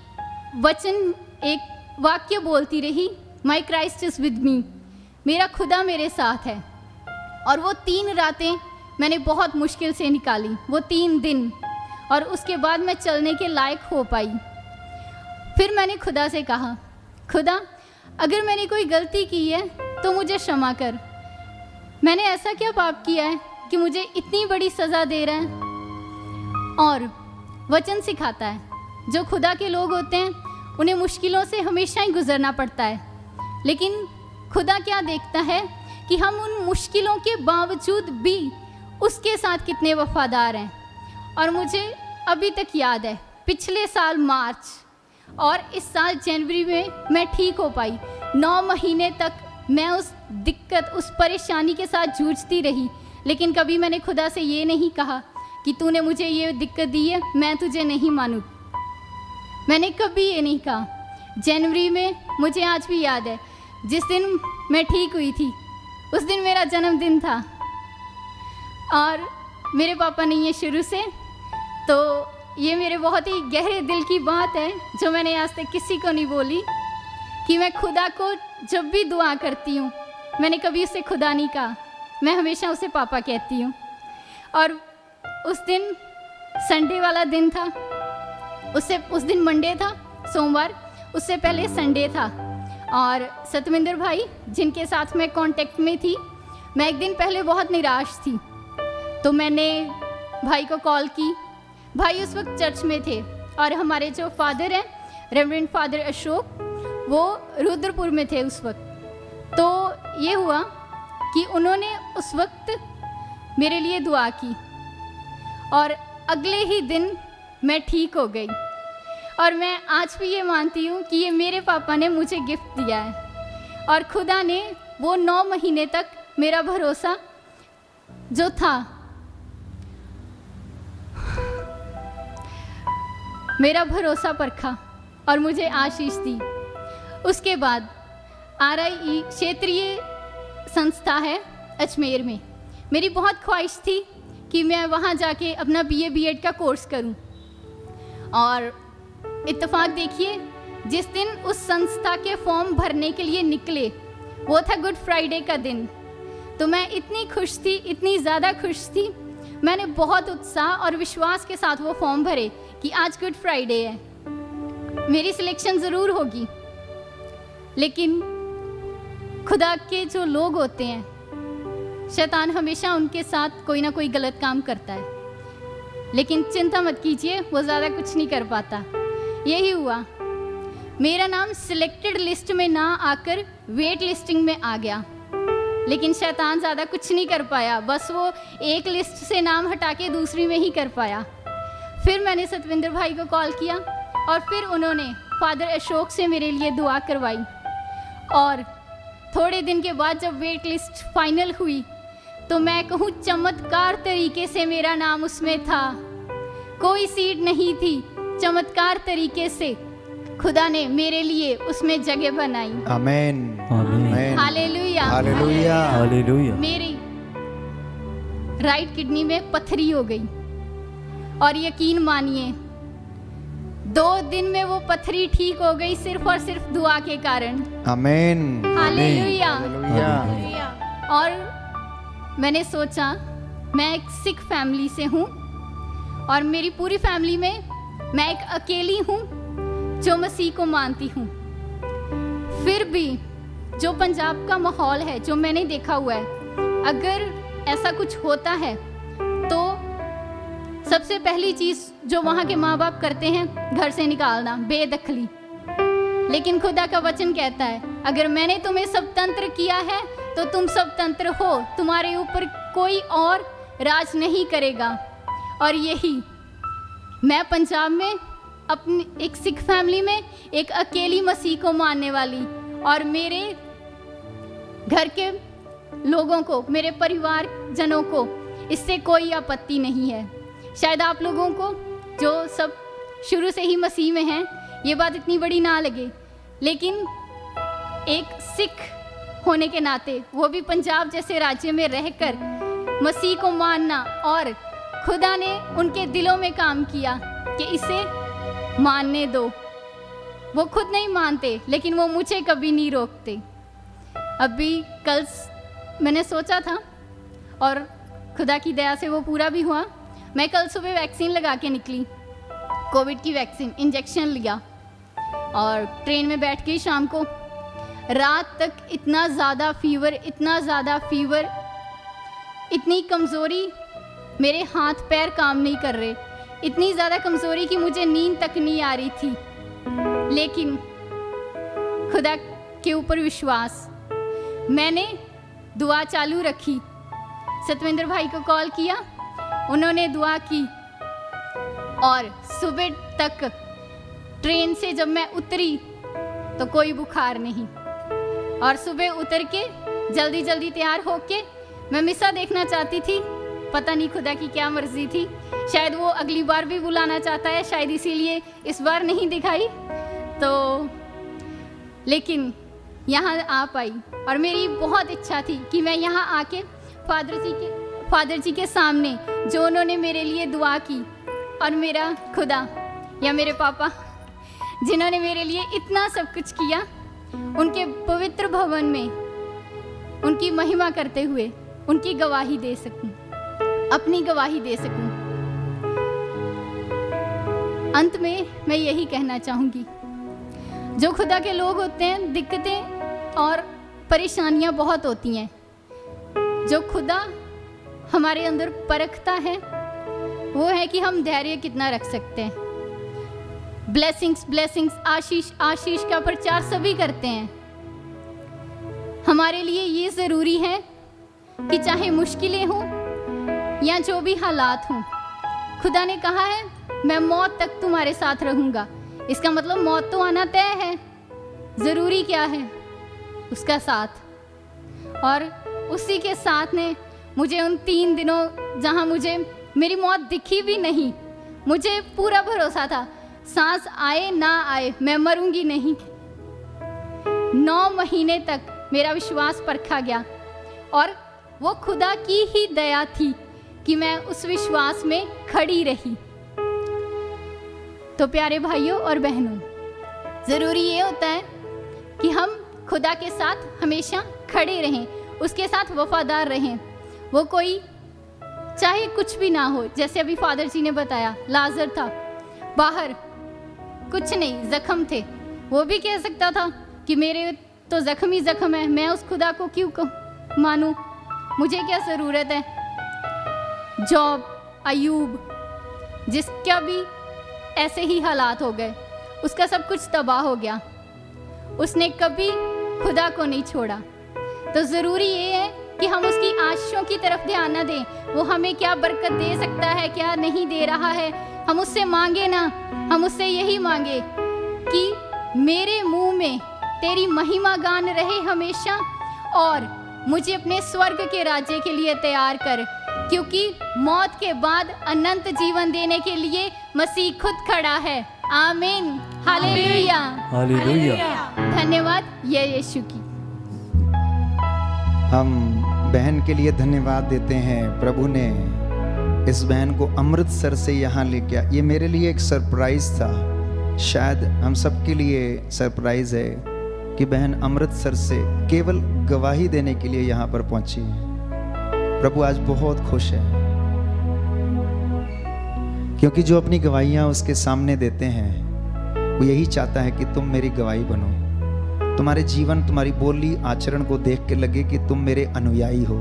वचन, एक वाक्य बोलती रही, माई क्राइस्ट इज़ विद मी, मेरा खुदा मेरे साथ है। और वो 3 रातें मैंने बहुत मुश्किल से निकाली, वो 3 दिन। और उसके बाद मैं चलने के लायक हो पाई। फिर मैंने खुदा से कहा, खुदा अगर मैंने कोई गलती की है तो मुझे क्षमा कर। मैंने ऐसा क्या पाप किया है कि मुझे इतनी बड़ी सज़ा दे रहा है। और वचन सिखाता है जो खुदा के लोग होते हैं उन्हें मुश्किलों से हमेशा ही गुजरना पड़ता है, लेकिन खुदा क्या देखता है कि हम उन मुश्किलों के बावजूद भी उसके साथ कितने वफादार हैं। और मुझे अभी तक याद है पिछले साल मार्च और इस साल जनवरी में मैं ठीक हो पाई। 9 महीने तक मैं उस दिक्कत, उस परेशानी के साथ जूझती रही, लेकिन कभी मैंने खुदा से ये नहीं कहा कि तूने मुझे ये दिक्कत दी है, मैं तुझे नहीं मानूँ। मैंने कभी ये नहीं कहा। जनवरी में मुझे आज भी याद है, जिस दिन मैं ठीक हुई थी उस दिन मेरा जन्मदिन था। और मेरे पापा ने ये शुरू से, तो ये मेरे बहुत ही गहरे दिल की बात है जो मैंने आज तक किसी को नहीं बोली, कि मैं खुदा को जब भी दुआ करती हूँ, मैंने कभी उसे खुदा नहीं कहा, मैं हमेशा उसे पापा कहती हूँ। और उस दिन संडे वाला दिन था, उस दिन मंडे था, सोमवार, उससे पहले संडे था। और सतविंदर भाई जिनके साथ मैं कांटेक्ट में थी, मैं एक दिन पहले बहुत निराश थी, तो मैंने भाई को कॉल की। भाई उस वक्त चर्च में थे और हमारे जो फादर हैं रेवरेंड फादर अशोक, वो रुद्रपुर में थे उस वक्त। तो ये हुआ कि उन्होंने उस वक्त मेरे लिए दुआ की और अगले ही दिन मैं ठीक हो गई। और मैं आज भी ये मानती हूँ कि ये मेरे पापा ने मुझे गिफ्ट दिया है। और खुदा ने वो 9 महीने तक मेरा भरोसा जो था, मेरा भरोसा परखा और मुझे आशीष दी। उसके बाद RIE क्षेत्रीय संस्था है अजमेर में, मेरी बहुत ख्वाहिश थी कि मैं वहाँ जाके अपना BA B.Ed का कोर्स करूँ। और इत्तेफाक देखिए, जिस दिन उस संस्था के फॉर्म भरने के लिए निकले वो था गुड फ्राइडे का दिन। तो मैं इतनी खुश थी, इतनी ज़्यादा खुश थी, मैंने बहुत उत्साह और विश्वास के साथ वो फॉर्म भरे कि आज गुड फ्राइडे है, मेरी सिलेक्शन ज़रूर होगी। लेकिन खुदा के जो लोग होते हैं, शैतान हमेशा उनके साथ कोई ना कोई गलत काम करता है, लेकिन चिंता मत कीजिए, वो ज़्यादा कुछ नहीं कर पाता। यही हुआ, मेरा नाम सिलेक्टेड लिस्ट में ना आकर वेट लिस्टिंग में आ गया, लेकिन शैतान ज़्यादा कुछ नहीं कर पाया, बस वो एक लिस्ट से नाम हटा के दूसरी में ही कर पाया। फिर मैंने सतविंदर भाई को कॉल किया और फिर उन्होंने फादर अशोक से मेरे लिए दुआ करवाई। और थोड़े दिन के बाद जब वेट लिस्ट फाइनल हुई तो मैं कहूँ चमत्कार तरीके से मेरा नाम उसमें था, कोई सीट नहीं थी, चमत्कार तरीके से खुदा ने मेरे लिए उसमें जगह बनाई। आमीन, आमीन, हालेलुया, हालेलुया, हालेलुया। मेरी राइट किडनी में पथरी हो गई और यकीन मानिए 2 दिन में वो पथरी ठीक हो गई, सिर्फ और सिर्फ दुआ के कारण। आमीन। हालेलुया। हालेलुया। और मैंने सोचा, मैं एक सिख फैमिली से हूँ और मेरी पूरी फैमिली में मैं एक अकेली हूँ जो मसीह को मानती हूँ। फिर भी जो पंजाब का माहौल है, जो मैंने देखा हुआ है, अगर ऐसा कुछ होता है तो सबसे पहली चीज़ जो वहाँ के माँ बाप करते हैं, घर से निकालना, बेदखली। लेकिन खुदा का वचन कहता है, अगर मैंने तुम्हें स्वतंत्र किया है तो तुम स्वतंत्र हो, तुम्हारे ऊपर कोई और राज नहीं करेगा। और यही मैं पंजाब में अपनी एक सिख फैमिली में एक अकेली मसीह को मानने वाली, और मेरे घर के लोगों को, मेरे परिवार जनों को इससे कोई आपत्ति नहीं है। शायद आप लोगों को जो सब शुरू से ही मसीह में हैं ये बात इतनी बड़ी ना लगे, लेकिन एक सिख होने के नाते, वो भी पंजाब जैसे राज्य में रहकर मसीह को मानना, और खुदा ने उनके दिलों में काम किया कि इसे मानने दो। वो खुद नहीं मानते लेकिन वो मुझे कभी नहीं रोकते। अभी कल मैंने सोचा था और खुदा की दया से वो पूरा भी हुआ। मैं कल सुबह वैक्सीन लगा के निकली, कोविड की वैक्सीन, इंजेक्शन लिया और ट्रेन में बैठ गई। शाम को रात तक इतना ज़्यादा फीवर, इतनी कमज़ोरी, मेरे हाथ पैर काम नहीं कर रहे, इतनी ज़्यादा कमज़ोरी कि मुझे नींद तक नहीं आ रही थी। लेकिन खुदा के ऊपर विश्वास, मैंने दुआ चालू रखी। सतविंदर भाई को कॉल किया, उन्होंने दुआ की, और सुबह तक ट्रेन से जब मैं उतरी तो कोई बुखार नहीं, और सुबह उतर के जल्दी जल्दी तैयार होके मैं मिसा देखना चाहती थी। पता नहीं खुदा की क्या मर्जी थी, शायद वो अगली बार भी बुलाना चाहता है, शायद इसीलिए इस बार नहीं दिखाई। तो लेकिन यहाँ आ पाई, और मेरी बहुत इच्छा थी कि मैं यहाँ आके फादर जी के सामने जो उन्होंने मेरे लिए दुआ की, और मेरा खुदा या मेरे पापा जिन्होंने मेरे लिए इतना सब कुछ किया, उनके पवित्र भवन में उनकी महिमा करते हुए उनकी गवाही दे सकूं, अपनी गवाही दे सकूं। अंत में मैं यही कहना चाहूँगी, जो खुदा के लोग होते हैं, दिक्कतें और परेशानियाँ बहुत होती हैं। जो खुदा हमारे अंदर परखता है वो है कि हम धैर्य कितना रख सकते हैं। ब्लेसिंग्स, आशीष का प्रचार सभी करते हैं। हमारे लिए ये ज़रूरी है कि चाहे मुश्किलें हों या जो भी हालात हों, खुदा ने कहा है मैं मौत तक तुम्हारे साथ रहूँगा। इसका मतलब मौत तो आना तय है, ज़रूरी क्या है? उसका साथ। और उसी के साथ ने मुझे उन 3 दिनों जहाँ मुझे मेरी मौत दिखी भी नहीं, मुझे पूरा भरोसा था, सांस आए ना आए मैं मरूंगी नहीं। 9 महीने तक मेरा विश्वास परखा गया, और वो खुदा की ही दया थी कि मैं उस विश्वास में खड़ी रही। तो प्यारे भाइयों और बहनों, ज़रूरी ये होता है कि हम खुदा के साथ हमेशा खड़े रहें, उसके साथ वफादार रहें। वो कोई चाहे कुछ भी ना हो, जैसे अभी फादर जी ने बताया, लाजर था बाहर, कुछ नहीं, जख्म थे, वो भी कह सकता था कि मेरे तो जख्म ही जख्म है, मैं उस खुदा को क्यों मानूं, मुझे क्या ज़रूरत है। जॉब, अयूब, जिसका भी ऐसे ही हालात हो गए, उसका सब कुछ तबाह हो गया, उसने कभी खुदा को नहीं छोड़ा। तो ज़रूरी ये है कि हम उसकी आशीषों की तरफ ध्यान न दें, वो हमें क्या बरकत दे सकता है, क्या नहीं दे रहा है, हम उससे मांगे ना, हम उससे यही मांगे कि मेरे मुंह में तेरी महिमा गान रहे हमेशा, और मुझे अपने स्वर्ग के राज्य के लिए तैयार कर, क्योंकि मौत के बाद अनंत जीवन देने के लिए मसीह खुद खड़ा है। आमीन, हालेलुया, हालेलुया। धन्यवाद यीशु की। हम बहन के लिए धन्यवाद देते हैं। प्रभु ने इस बहन को अमृतसर से यहाँ लेके आया। ये मेरे लिए एक सरप्राइज था शायद हम सबके लिए सरप्राइज है कि बहन अमृतसर से केवल गवाही देने के लिए यहाँ पर पहुंची है। प्रभु आज बहुत खुश है, क्योंकि जो अपनी गवाहियाँ उसके सामने देते हैं वो यही चाहता है कि तुम मेरी गवाही बनो। तुम्हारे जीवन, तुम्हारी बोली, आचरण को देख के लगे कि तुम मेरे अनुयायी हो।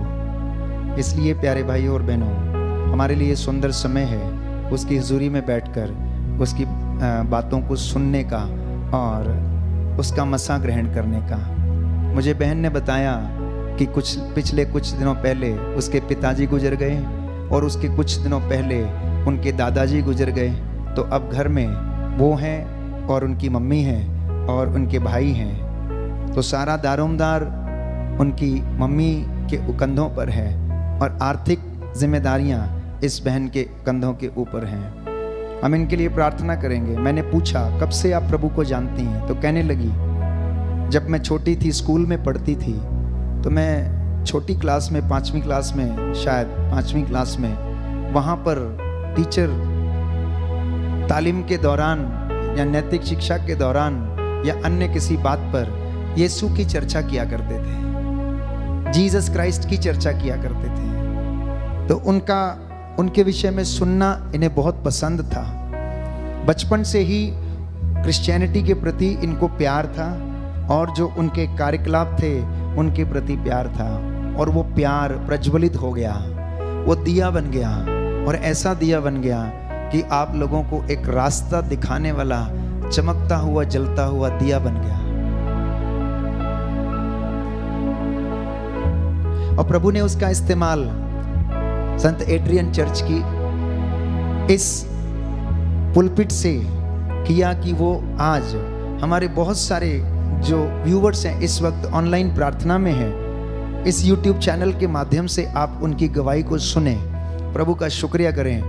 इसलिए प्यारे भाई और बहनों, हमारे लिए सुंदर समय है उसकी हुजूरी में बैठकर उसकी बातों को सुनने का और उसका मसा ग्रहण करने का। मुझे बहन ने बताया कि पिछले कुछ दिनों पहले उसके पिताजी गुजर गए और उसके कुछ दिनों पहले उनके दादाजी गुजर गए। तो अब घर में वो हैं और उनकी मम्मी हैं और उनके भाई हैं। तो सारा दारोमदार उनकी मम्मी के कंधों पर है और आर्थिक जिम्मेदारियां इस बहन के कंधों के ऊपर हैं। हम इनके लिए प्रार्थना करेंगे। मैंने पूछा, कब से आप प्रभु को जानती हैं? तो कहने लगी, जब मैं छोटी थी, स्कूल में पढ़ती थी, तो मैं छोटी क्लास में, 5वीं क्लास में, शायद 5वीं क्लास में, वहाँ पर टीचर तालीम के दौरान या नैतिक शिक्षा के दौरान या अन्य किसी बात पर यीशु की चर्चा किया करते थे, जीसस क्राइस्ट की चर्चा किया करते थे। तो उनके विषय में सुनना इन्हें बहुत पसंद था। बचपन से ही क्रिश्चियनिटी के प्रति इनको प्यार था और जो उनके कार्यकलाप थे उनके प्रति प्यार था, और वो प्यार प्रज्वलित हो गया, वो दिया बन गया, और ऐसा दिया बन गया कि आप लोगों को एक रास्ता दिखाने वाला चमकता हुआ, जलता हुआ दिया बन गया। और प्रभु ने उसका इस्तेमाल संत एड्रियन चर्च की इस पुलपिट से किया कि वो आज हमारे बहुत सारे जो व्यूवर्स हैं इस वक्त ऑनलाइन प्रार्थना में हैं, इस YouTube चैनल के माध्यम से आप उनकी गवाही को सुने, प्रभु का शुक्रिया करें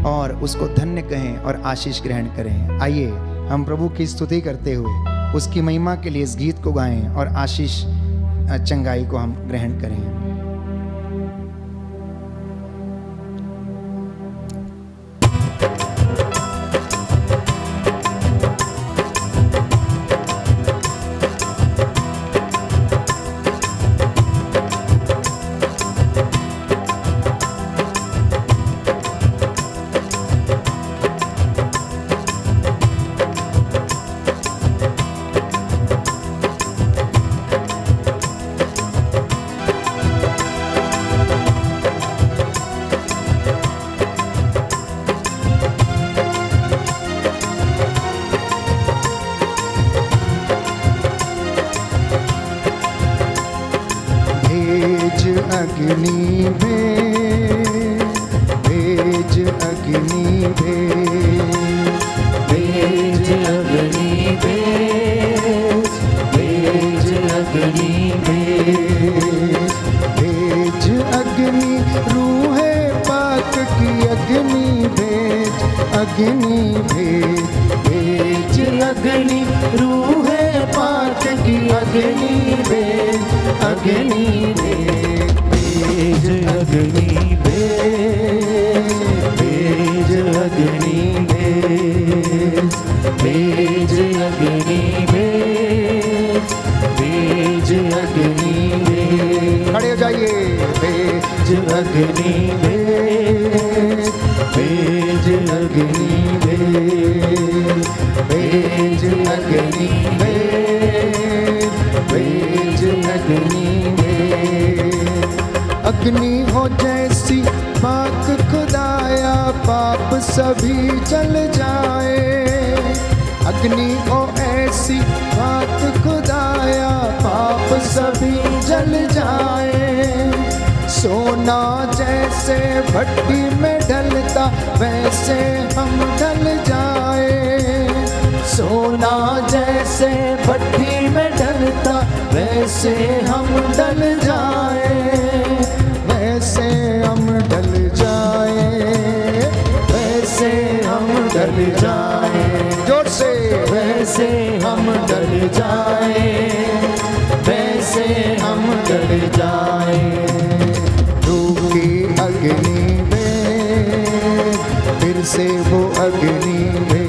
और उसको धन्य कहें और आशीष ग्रहण करें। आइए हम प्रभु की स्तुति करते हुए उसकी महिमा के लिए इस गीत को गाएं और आशीष चंगाई को हम ग्रहण करें। अग्नि भेज अग्नि भेज अग्नि भेज अग्नि भेज अग्नि रूहे पाक की अग्नि भेज अग्नि भेज अग्नि रूहे पाक की अग्नि भेज अग्नि भेज अग्नि भेज अग्नि भेज अग्नि भेज अग्नि खड़े हो जाइए। भेज अग्नि भेज अग्नि भेज अग्नि भेज अग्नि अग्नि हो जैसी पाक खुदाया, पाप सभी जल जाए। अग्नि हो ऐसी पाक खुदाया, पाप सभी जल जाए। सोना जैसे भट्टी में ढलता, वैसे हम ढल जाए। सोना जैसे भट्टी में ढलता, वैसे हम ढल जाए। वैसे हम ढल जाए, वैसे हम ढल जाए। जोर से। वैसे हम ढल जाए, वैसे हम ढल जाए। रूह की अग्नि में फिर से वो अग्नि में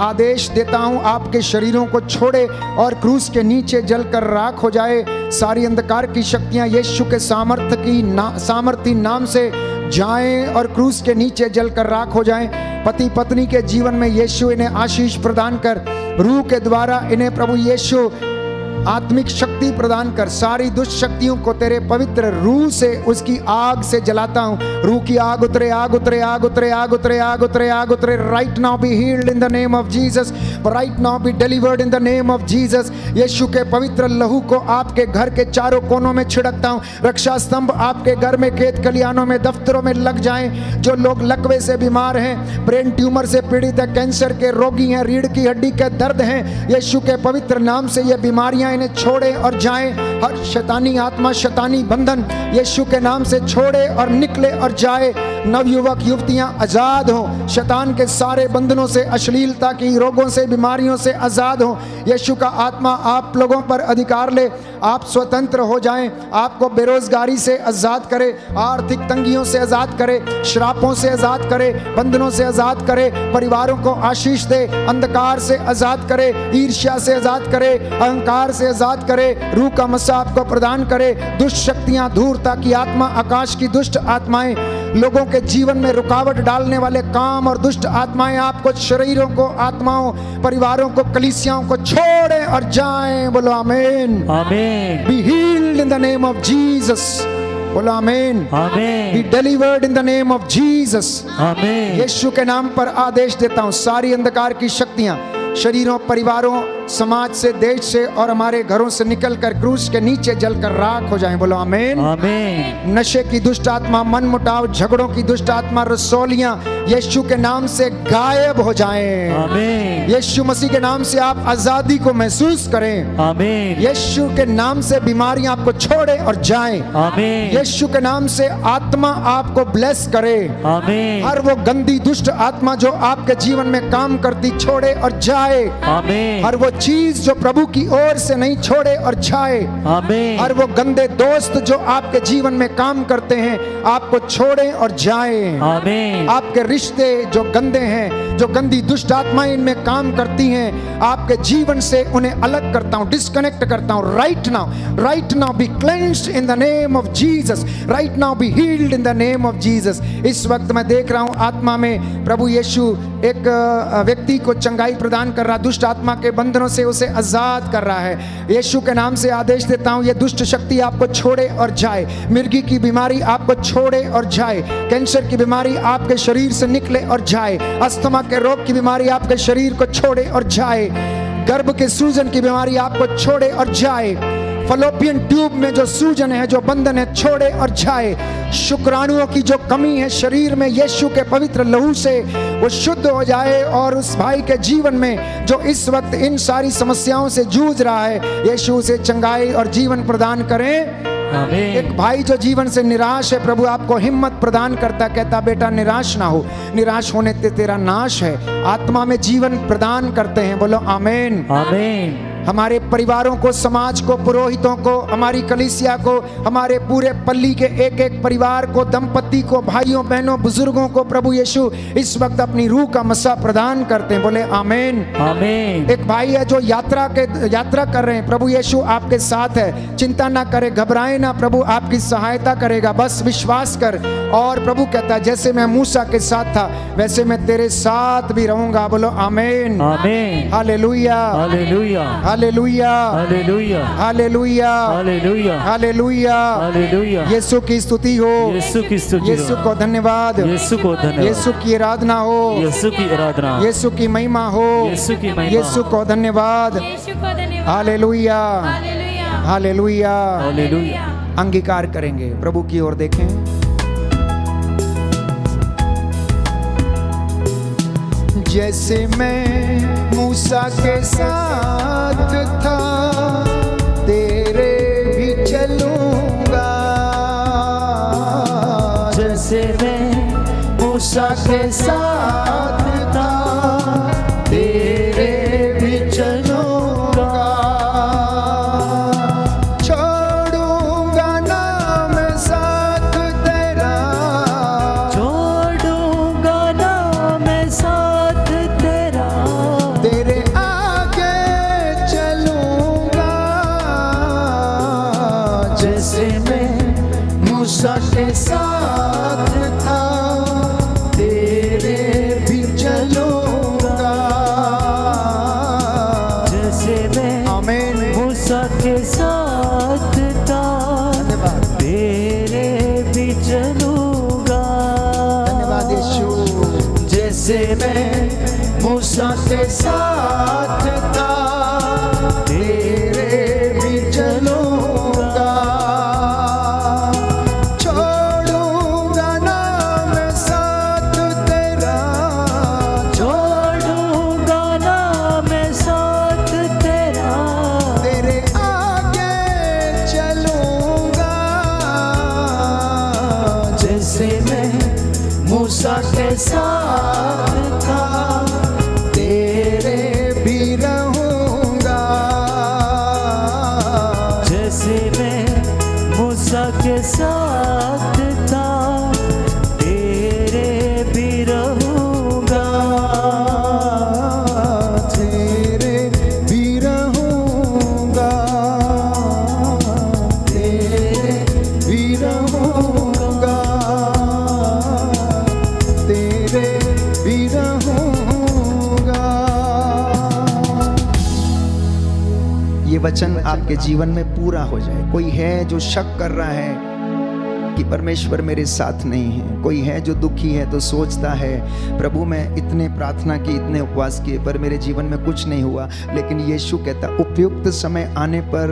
आदेश देता हूं, आपके शरीरों को छोड़े और क्रूस के नीचे जलकर राख हो जाए। सारी अंधकार की शक्तियां यीशु के सामर्थी नाम से जाएं और क्रूस के नीचे जलकर राख हो जाएं। पति पत्नी के जीवन में यीशु इन्हें आशीष प्रदान कर, रूह के द्वारा इन्हें प्रभु यीशु आत्मिक शक्ति प्रदान कर। सारी दुष्ट शक्तियों को तेरे पवित्र रूह से, उसकी आग से जलाता हूं। रूह की आग उतरे, आग उतरे, आग उतरे, आग उतरे, आग उतरे, आग उतरे। Right now be healed in the name of Jesus, right now be delivered in the name of Jesus. Yeshu के पवित्र लहू को आपके घर के चारों कोनों में छिड़कता हूं। रक्षा स्तंभ आपके घर में, खेत खलिहानों में, दफ्तरों में लग जाएं। जो लोग लकवे से बीमार हैं, ब्रेन ट्यूमर से पीड़ित है, कैंसर के रोगी हैं, रीढ़ की हड्डी के दर्द हैं, यीशु के पवित्र नाम से ये बीमारियां इन्हें छोड़े और जाएं। हर शैतानी आत्मा, शैतानी बंधन यीशु के नाम से छोड़े और निकले और जाए। नवयुवक युवतियां आजाद हों शैतान के सारे बंधनों से, अश्लीलता की रोगों से, बीमारियों से आजाद हों। यीशु का आत्मा आप लोगों पर अधिकार ले, आप स्वतंत्र हो जाएं। आपको बेरोजगारी से आजाद करे, आर्थिक तंगियों से आजाद करे, श्रापों से आजाद करे, बंधनों से आजाद करे, परिवारों को आशीष दे, अंधकार से आजाद करे, ईर्ष्या से आजाद करे, अहंकार से आजाद करे। रूह का मसा आपको प्रदान करे। दुष्ट शक्तियां धूर्ता की आत्मा, आकाश की दुष्ट आत्माएं, लोगों के जीवन में रुकावट डालने वाले काम और दुष्ट आत्माएं आपको, शरीरों को, आत्माओं, परिवारों को, कलीसियाओं को छोड़े और जाएं। बोलो आमीन, आमीन। B healed in the name of Jesus. बोलो आमीन, आमीन। B delivered in the name of Jesus. आमीन। यीशु के नाम पर आदेश देता हूं, सारी अंधकार की शक्तियां शरीरों, परिवारों, समाज से, देश से और हमारे घरों से निकलकर क्रूस के नीचे जलकर राख हो जाएं। बोलो आमीन, आमीन। नशे की दुष्ट आत्मा, मन मुटाव, झगड़ों की दुष्ट आत्मा, रसौलियां यीशु के नाम से गायब हो जाएं। आमीन। यीशु मसीह के नाम से आप आजादी को महसूस करें। आमीन। यीशु के नाम से बीमारियां आपको छोड़े और जाएं। आमीन। यीशु के नाम से आत्मा आपको ब्लेस करे। आमीन। हर वो गंदी दुष्ट आत्मा जो आपके जीवन में काम करती, छोड़े और जाए। आमीन। हर वो चीज जो प्रभु की ओर से नहीं, छोड़े और जाए। आमीन। हर वो गंदे दोस्त जो आपके जीवन में काम करते हैं, आपको छोड़े और जाए। आमीन। आपके रिश्ते जो गंदे हैं, जो गंदी दुष्ट आत्माएं इनमें काम करती हैं, आपके जीवन से उन्हें अलग करता हूं, डिस्कनेक्ट करता हूं। Right now be cleansed in the name of Jesus. Right now be healed in the name of Jesus. इस वक्त मैं देख रहा हूं आत्मा में प्रभु यीशु एक व्यक्ति को चंगाई प्रदान कर रहा, दुष्ट आत्मा के बंधनों से उसे आजाद कर रहा है। यीशु के नाम से आदेश देता हूं, ये दुष्ट शक्ति आपको छोड़े और जाए। मिर्गी की बीमारी आपको छोड़े और जाए। कैंसर की बीमारी आपके शरीर से निकले और जाए। अस्थमा के रोग की बीमारी आपके शरीर को छोड़े और जाए। गर्भ के सूजन की बीमारी आपको छोड़े और जाए। फलोपियन ट्यूब में जो सूजन है, जो बंधन है, छोड़े और जाए। शुक्राणुओं की जो कमी है शरीर में, यीशु के पवित्र लहू से वो शुद्ध हो जाए। और उस भाई के जीवन में जो इस वक्त इन सारी समस्याओं से जूझ रहा है, यीशु उसे चंगाई और जीवन प्रदान करें। आमीन। एक भाई जो जीवन से निराश है, प्रभु आपको हिम्मत प्रदान करता, कहता बेटा निराश ना हो, निराश होने से तेरा नाश है। आत्मा में जीवन प्रदान करते हैं। बोलो आमीन, आमीन। हमारे परिवारों को, समाज को, पुरोहितों को, हमारी कलीसिया को, हमारे पूरे पल्ली के एक एक परिवार को, दंपति को, भाइयों बहनों, बुजुर्गों को प्रभु यीशु इस वक्त अपनी रूह का मसा प्रदान करते हैं। बोले आमीन, आमीन। एक भाई है जो यात्रा कर रहे हैं, प्रभु यीशु आपके साथ है। चिंता ना करे, घबराए ना, प्रभु आपकी सहायता करेगा। बस विश्वास कर। और प्रभु कहता है जैसे मैं मूसा के साथ था, वैसे मैं तेरे साथ भी रहूंगा। बोलो आमीन, आमीन। Hallelujah, hallelujah. Hallelujah, hallelujah. Hallelujah, hallelujah. Hallelujah. Hallelujah. Yeshu की स्तुति हो, यीशु की स्तुति हो। यीशु को धन्यवाद, यीशु को धन्यवाद। यीशु की आराधना हो, यीशु की आराधना। यीशु की महिमा हो, यीशु की महिमा। यीशु को धन्यवाद। यीशु को धन्यवाद। Hallelujah, hallelujah. हालेलुया। हालेलुया। अंगीकार करेंगे, प्रभु की ओर देखें। जैसे मैं मूसा के साथ था, तेरे भी चलूंगा। जैसे मैं मूसा के साथ था, तेरे भी चलूंगा। छोड़ूंगा ना मैं साथ तेरा, छोड़ूंगा ना मैं साथ तेरा। के साथ था, तेरे भी चलूंगा। जैसे मैं आमीन। मूसा के साथ था, धन्यवाद, तेरे भी चलूंगा। धन्यवाद यीशु। जैसे मैं मूसा के साथ था, तेरे भी चलूंगा। छोड़ूंगा ना मैं साथ तेरा, छोड़ूंगा ना मैं साथ तेरा। तेरे आगे चलूंगा। जैसे मैं मूसा के साथ था, तेरे भी रहूंगा। जैसे मैं मूसा के साथ था, तेरे भी रहूंगा। तेरे भी रहूंगा। तेरे भी रहूंगा। तेरे भी रहूंगा। ये वचन आपके जीवन में पूरा हो जाए। कोई है जो शक कर रहा है कि परमेश्वर मेरे साथ नहीं है, कोई है जो दुखी है तो सोचता है प्रभु मैं इतने प्रार्थना की, इतने उपवास किए पर मेरे जीवन में कुछ नहीं हुआ, लेकिन यीशु कहता उपयुक्त समय आने पर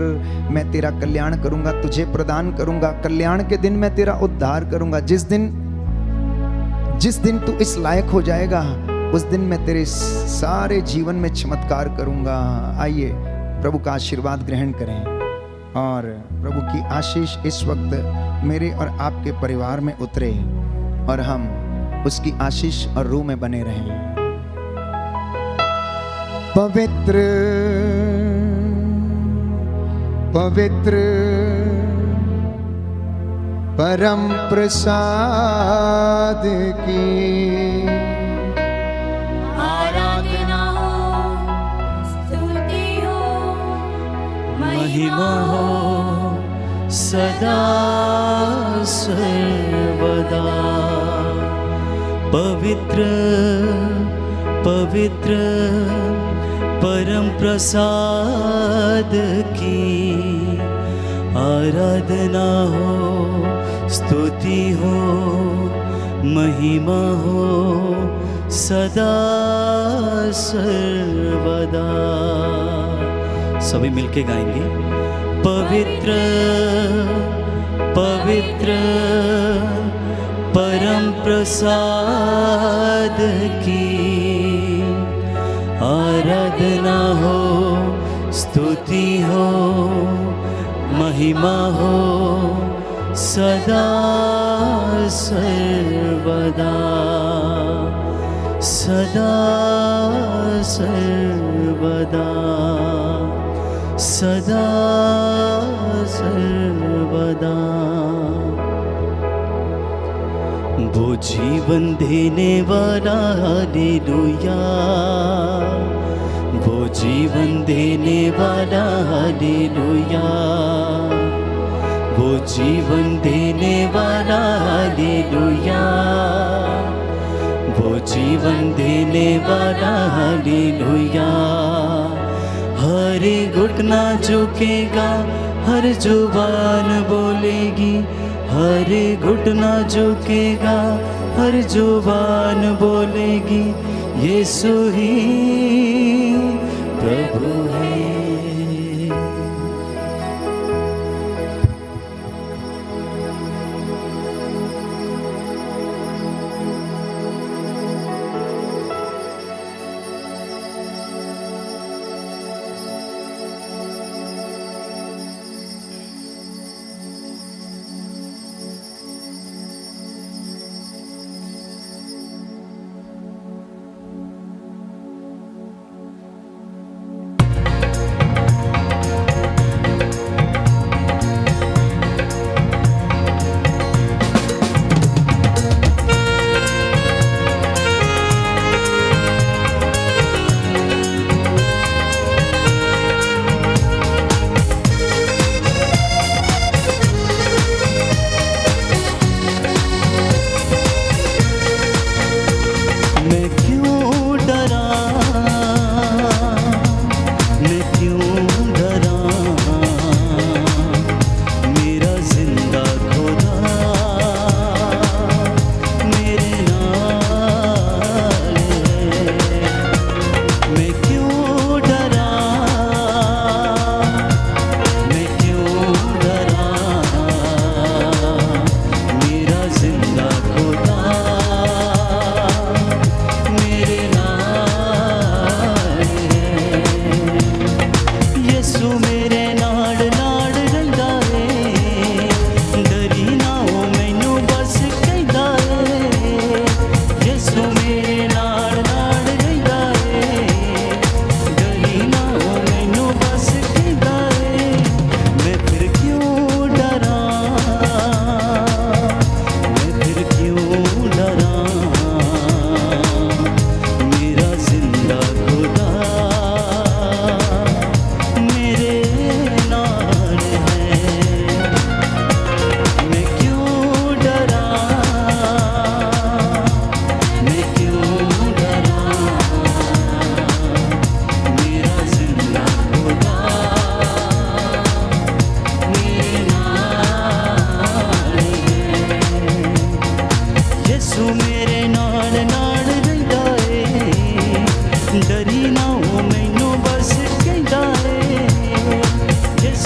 मैं तेरा कल्याण करूंगा, तुझे प्रदान करूंगा, कल्याण के दिन मैं तेरा उद्धार करूंगा। जिस दिन तू इस लायक हो जाएगा उस दिन मैं तेरे सारे जीवन में चमत्कार करूंगा। आइए प्रभु का आशीर्वाद ग्रहण करें और प्रभु की आशीष इस वक्त मेरे और आपके परिवार में उतरे और हम उसकी आशीष और रूह में बने रहें। पवित्र पवित्र परम प्रसाद की आराधना हो, स्तुति हो, महिमा हो सदा सर्वदा। पवित्र पवित्र परम प्रसाद की आराधना हो, स्तुति हो, महिमा हो सदा सर्वदा। सभी मिलके गाएंगे। पवित्र पवित्र परम प्रसाद की आराधना हो, स्तुति हो, महिमा हो सदा सर्वदा, सदा सर्वदा, सदा सर्वदा। वो जीवन देने वाला, हालेलुया, वो जीवन देने वाला, हालेलुया, वो जीवन देने वाला, हालेलुया, वो जीवन देने वाला, हालेलुया। हर घुटना झुकेगा, हर जुबान बोलेगी, हर घुटना झुकेगा, हर जुबान बोलेगी, यीशु ही प्रभु है।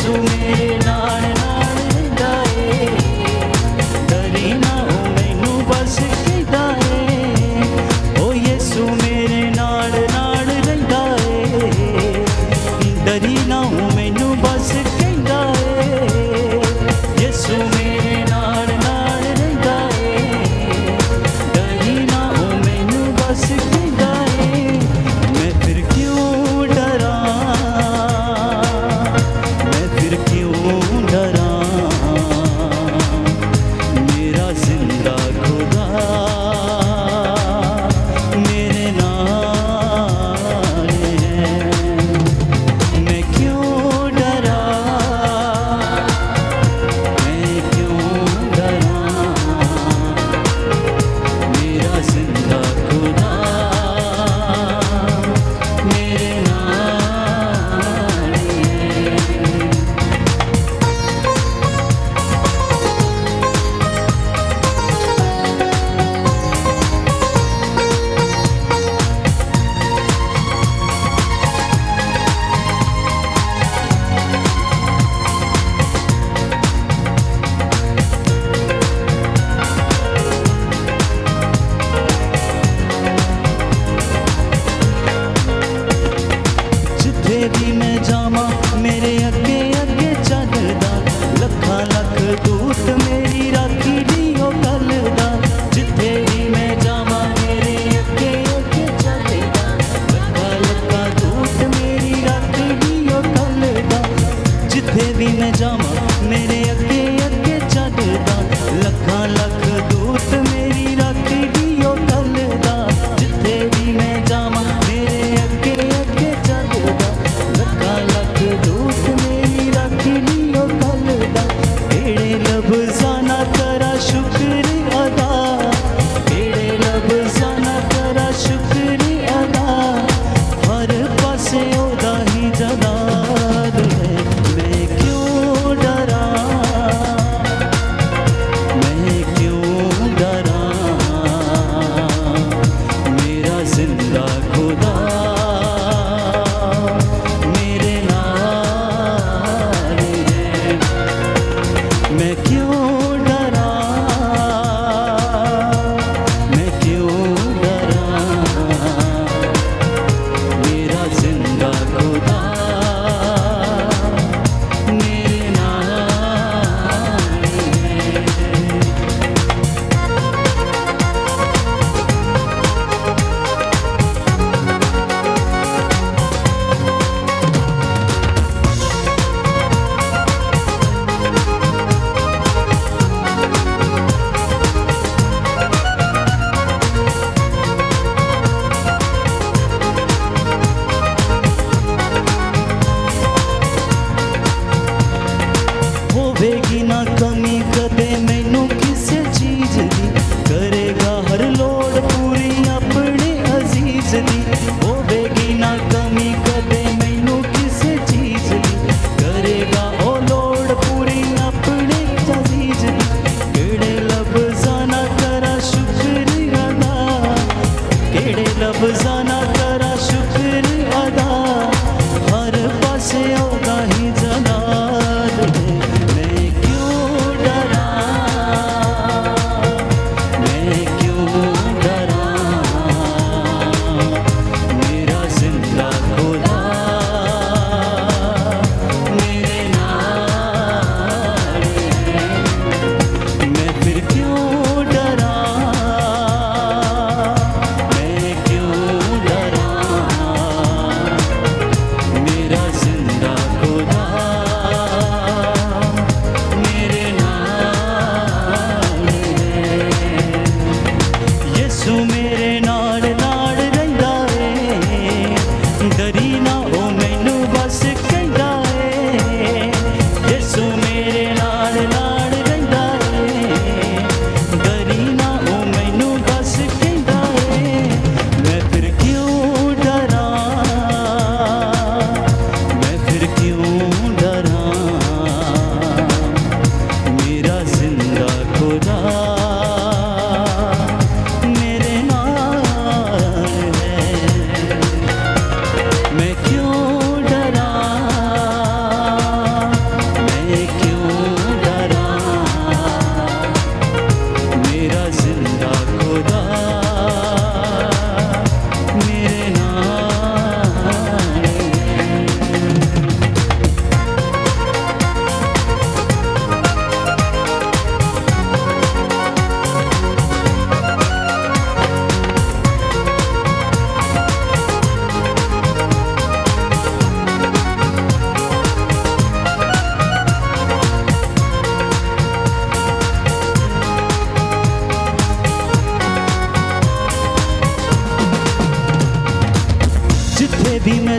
यीशु मेरे नाल नाल रहिंदा ए डरी ना हो मैनू बस कहदा ए ओ यीशु मेरे नाल नाल रहिंदा ए डरी ना हो मैनू बस कहदा ए यीशु मेरे नाल नाल रहिंदा ए डरी ना हो मैनू बस कहदा ए मैं फिर क्यों डरा मैं फिर क्यों डरा मेरा जिंदा खुदा मेरे नाल है मैं क्यों डरा मैं क्यों डरा मेरा जिंदा खुदा मेरे नाल है जिथे भी मैं जावा मेरे अगे अगे चलदा लखा लख दूत मेरी राखी लियो गलदा जिथे भी मैं जावा मेरे अगे अगे चलदा लखा लखा दूत मेरी राखी लियो गलदा जिथे भी मैं जावा मेरे अगे अगे चलदा लखा लख दूत मेरी राखी लियो गलदा जिथे भी मैं जावा मेरे अगे अगे चलदा लखा लख दूत मेरी राखी लियो गलदा एड़े लफ्ज़ां ना करा शुक्र अदा एड़े लफ्ज़ां ना करा शुक्र अदा हर पासे ओदा ही जलाल है मैं क्यों डरा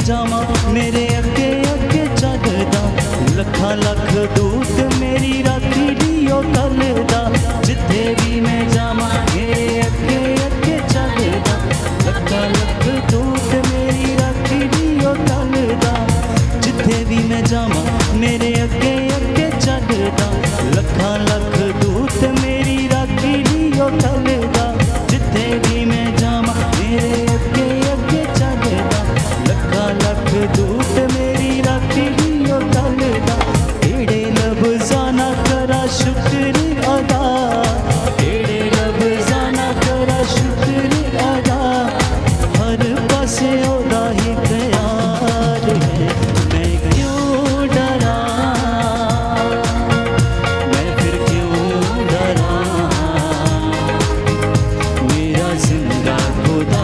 जामा मेरे अगे अगे चलदा लखा लख दूत मेरी राखी दियो कलदा जिथे भी मैं जामा मेरे अगे अगे चलदा लखा लख दूत मेरी राखी दियो कलदा जिथे भी मैं जामा मेरे अगे अगे चलदा लखा लख दूत मेरी राखी दियो कलदा जिथे भी मैं जामा मेरे अगे अगे चलदा लखा लख दूत मेरी राखी दियो कलदा एड़े लफ्ज़ां ना करा शुक्र अदा एड़े लफ्ज़ां ना करा शुक्र अदा हर पासे ओदा ही प्यार है मैं क्यों डरा मैं फिर क्यों डरा मेरा जिंदा खुदा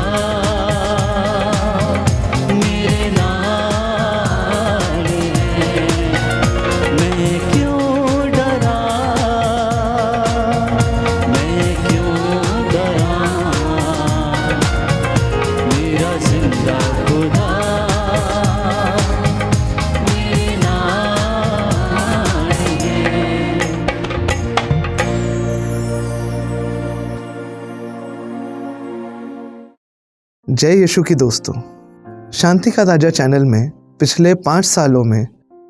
मेरे नाल है मैं क्यों डरा मैं क्यों डरा मेरा जिंदा खुदा मेरे नाल है। जय यीशु की दोस्तों, शांति का राजा चैनल में पिछले 5 सालों में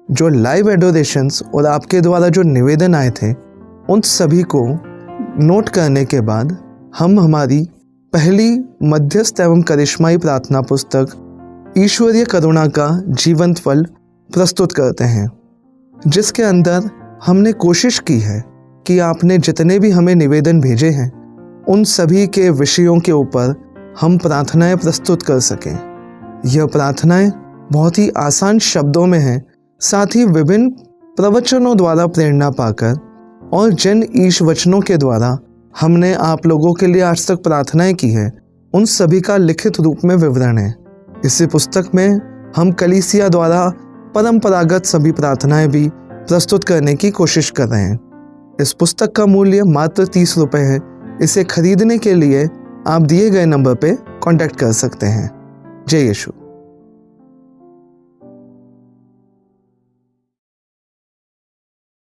जो लाइव एडोरेशंस और आपके द्वारा जो निवेदन आए थे उन सभी को नोट करने के बाद हम हमारी पहली मध्यस्थ एवं करिश्माई प्रार्थना पुस्तक ईश्वरीय करुणा का जीवंत फल प्रस्तुत करते हैं, जिसके अंदर हमने कोशिश की है कि आपने जितने भी हमें निवेदन भेजे हैं उन सभी के विषयों के ऊपर हम प्रार्थनाएं प्रस्तुत कर सकें। यह प्रार्थनाएं बहुत ही आसान शब्दों में हैं, साथ ही विभिन्न प्रवचनों द्वारा प्रेरणा पाकर और जिन ईश वचनों के द्वारा हमने आप लोगों के लिए आज तक प्रार्थनाएं की है उन सभी का लिखित रूप में विवरण है। इसी पुस्तक में हम कलीसिया द्वारा परंपरागत सभी प्रार्थनाएं भी प्रस्तुत करने की कोशिश कर रहे हैं। इस पुस्तक का मूल्य मात्र 30 रुपये है। इसे खरीदने के लिए आप दिए गए नंबर पे कांटेक्ट कर सकते हैं। जय यीशु।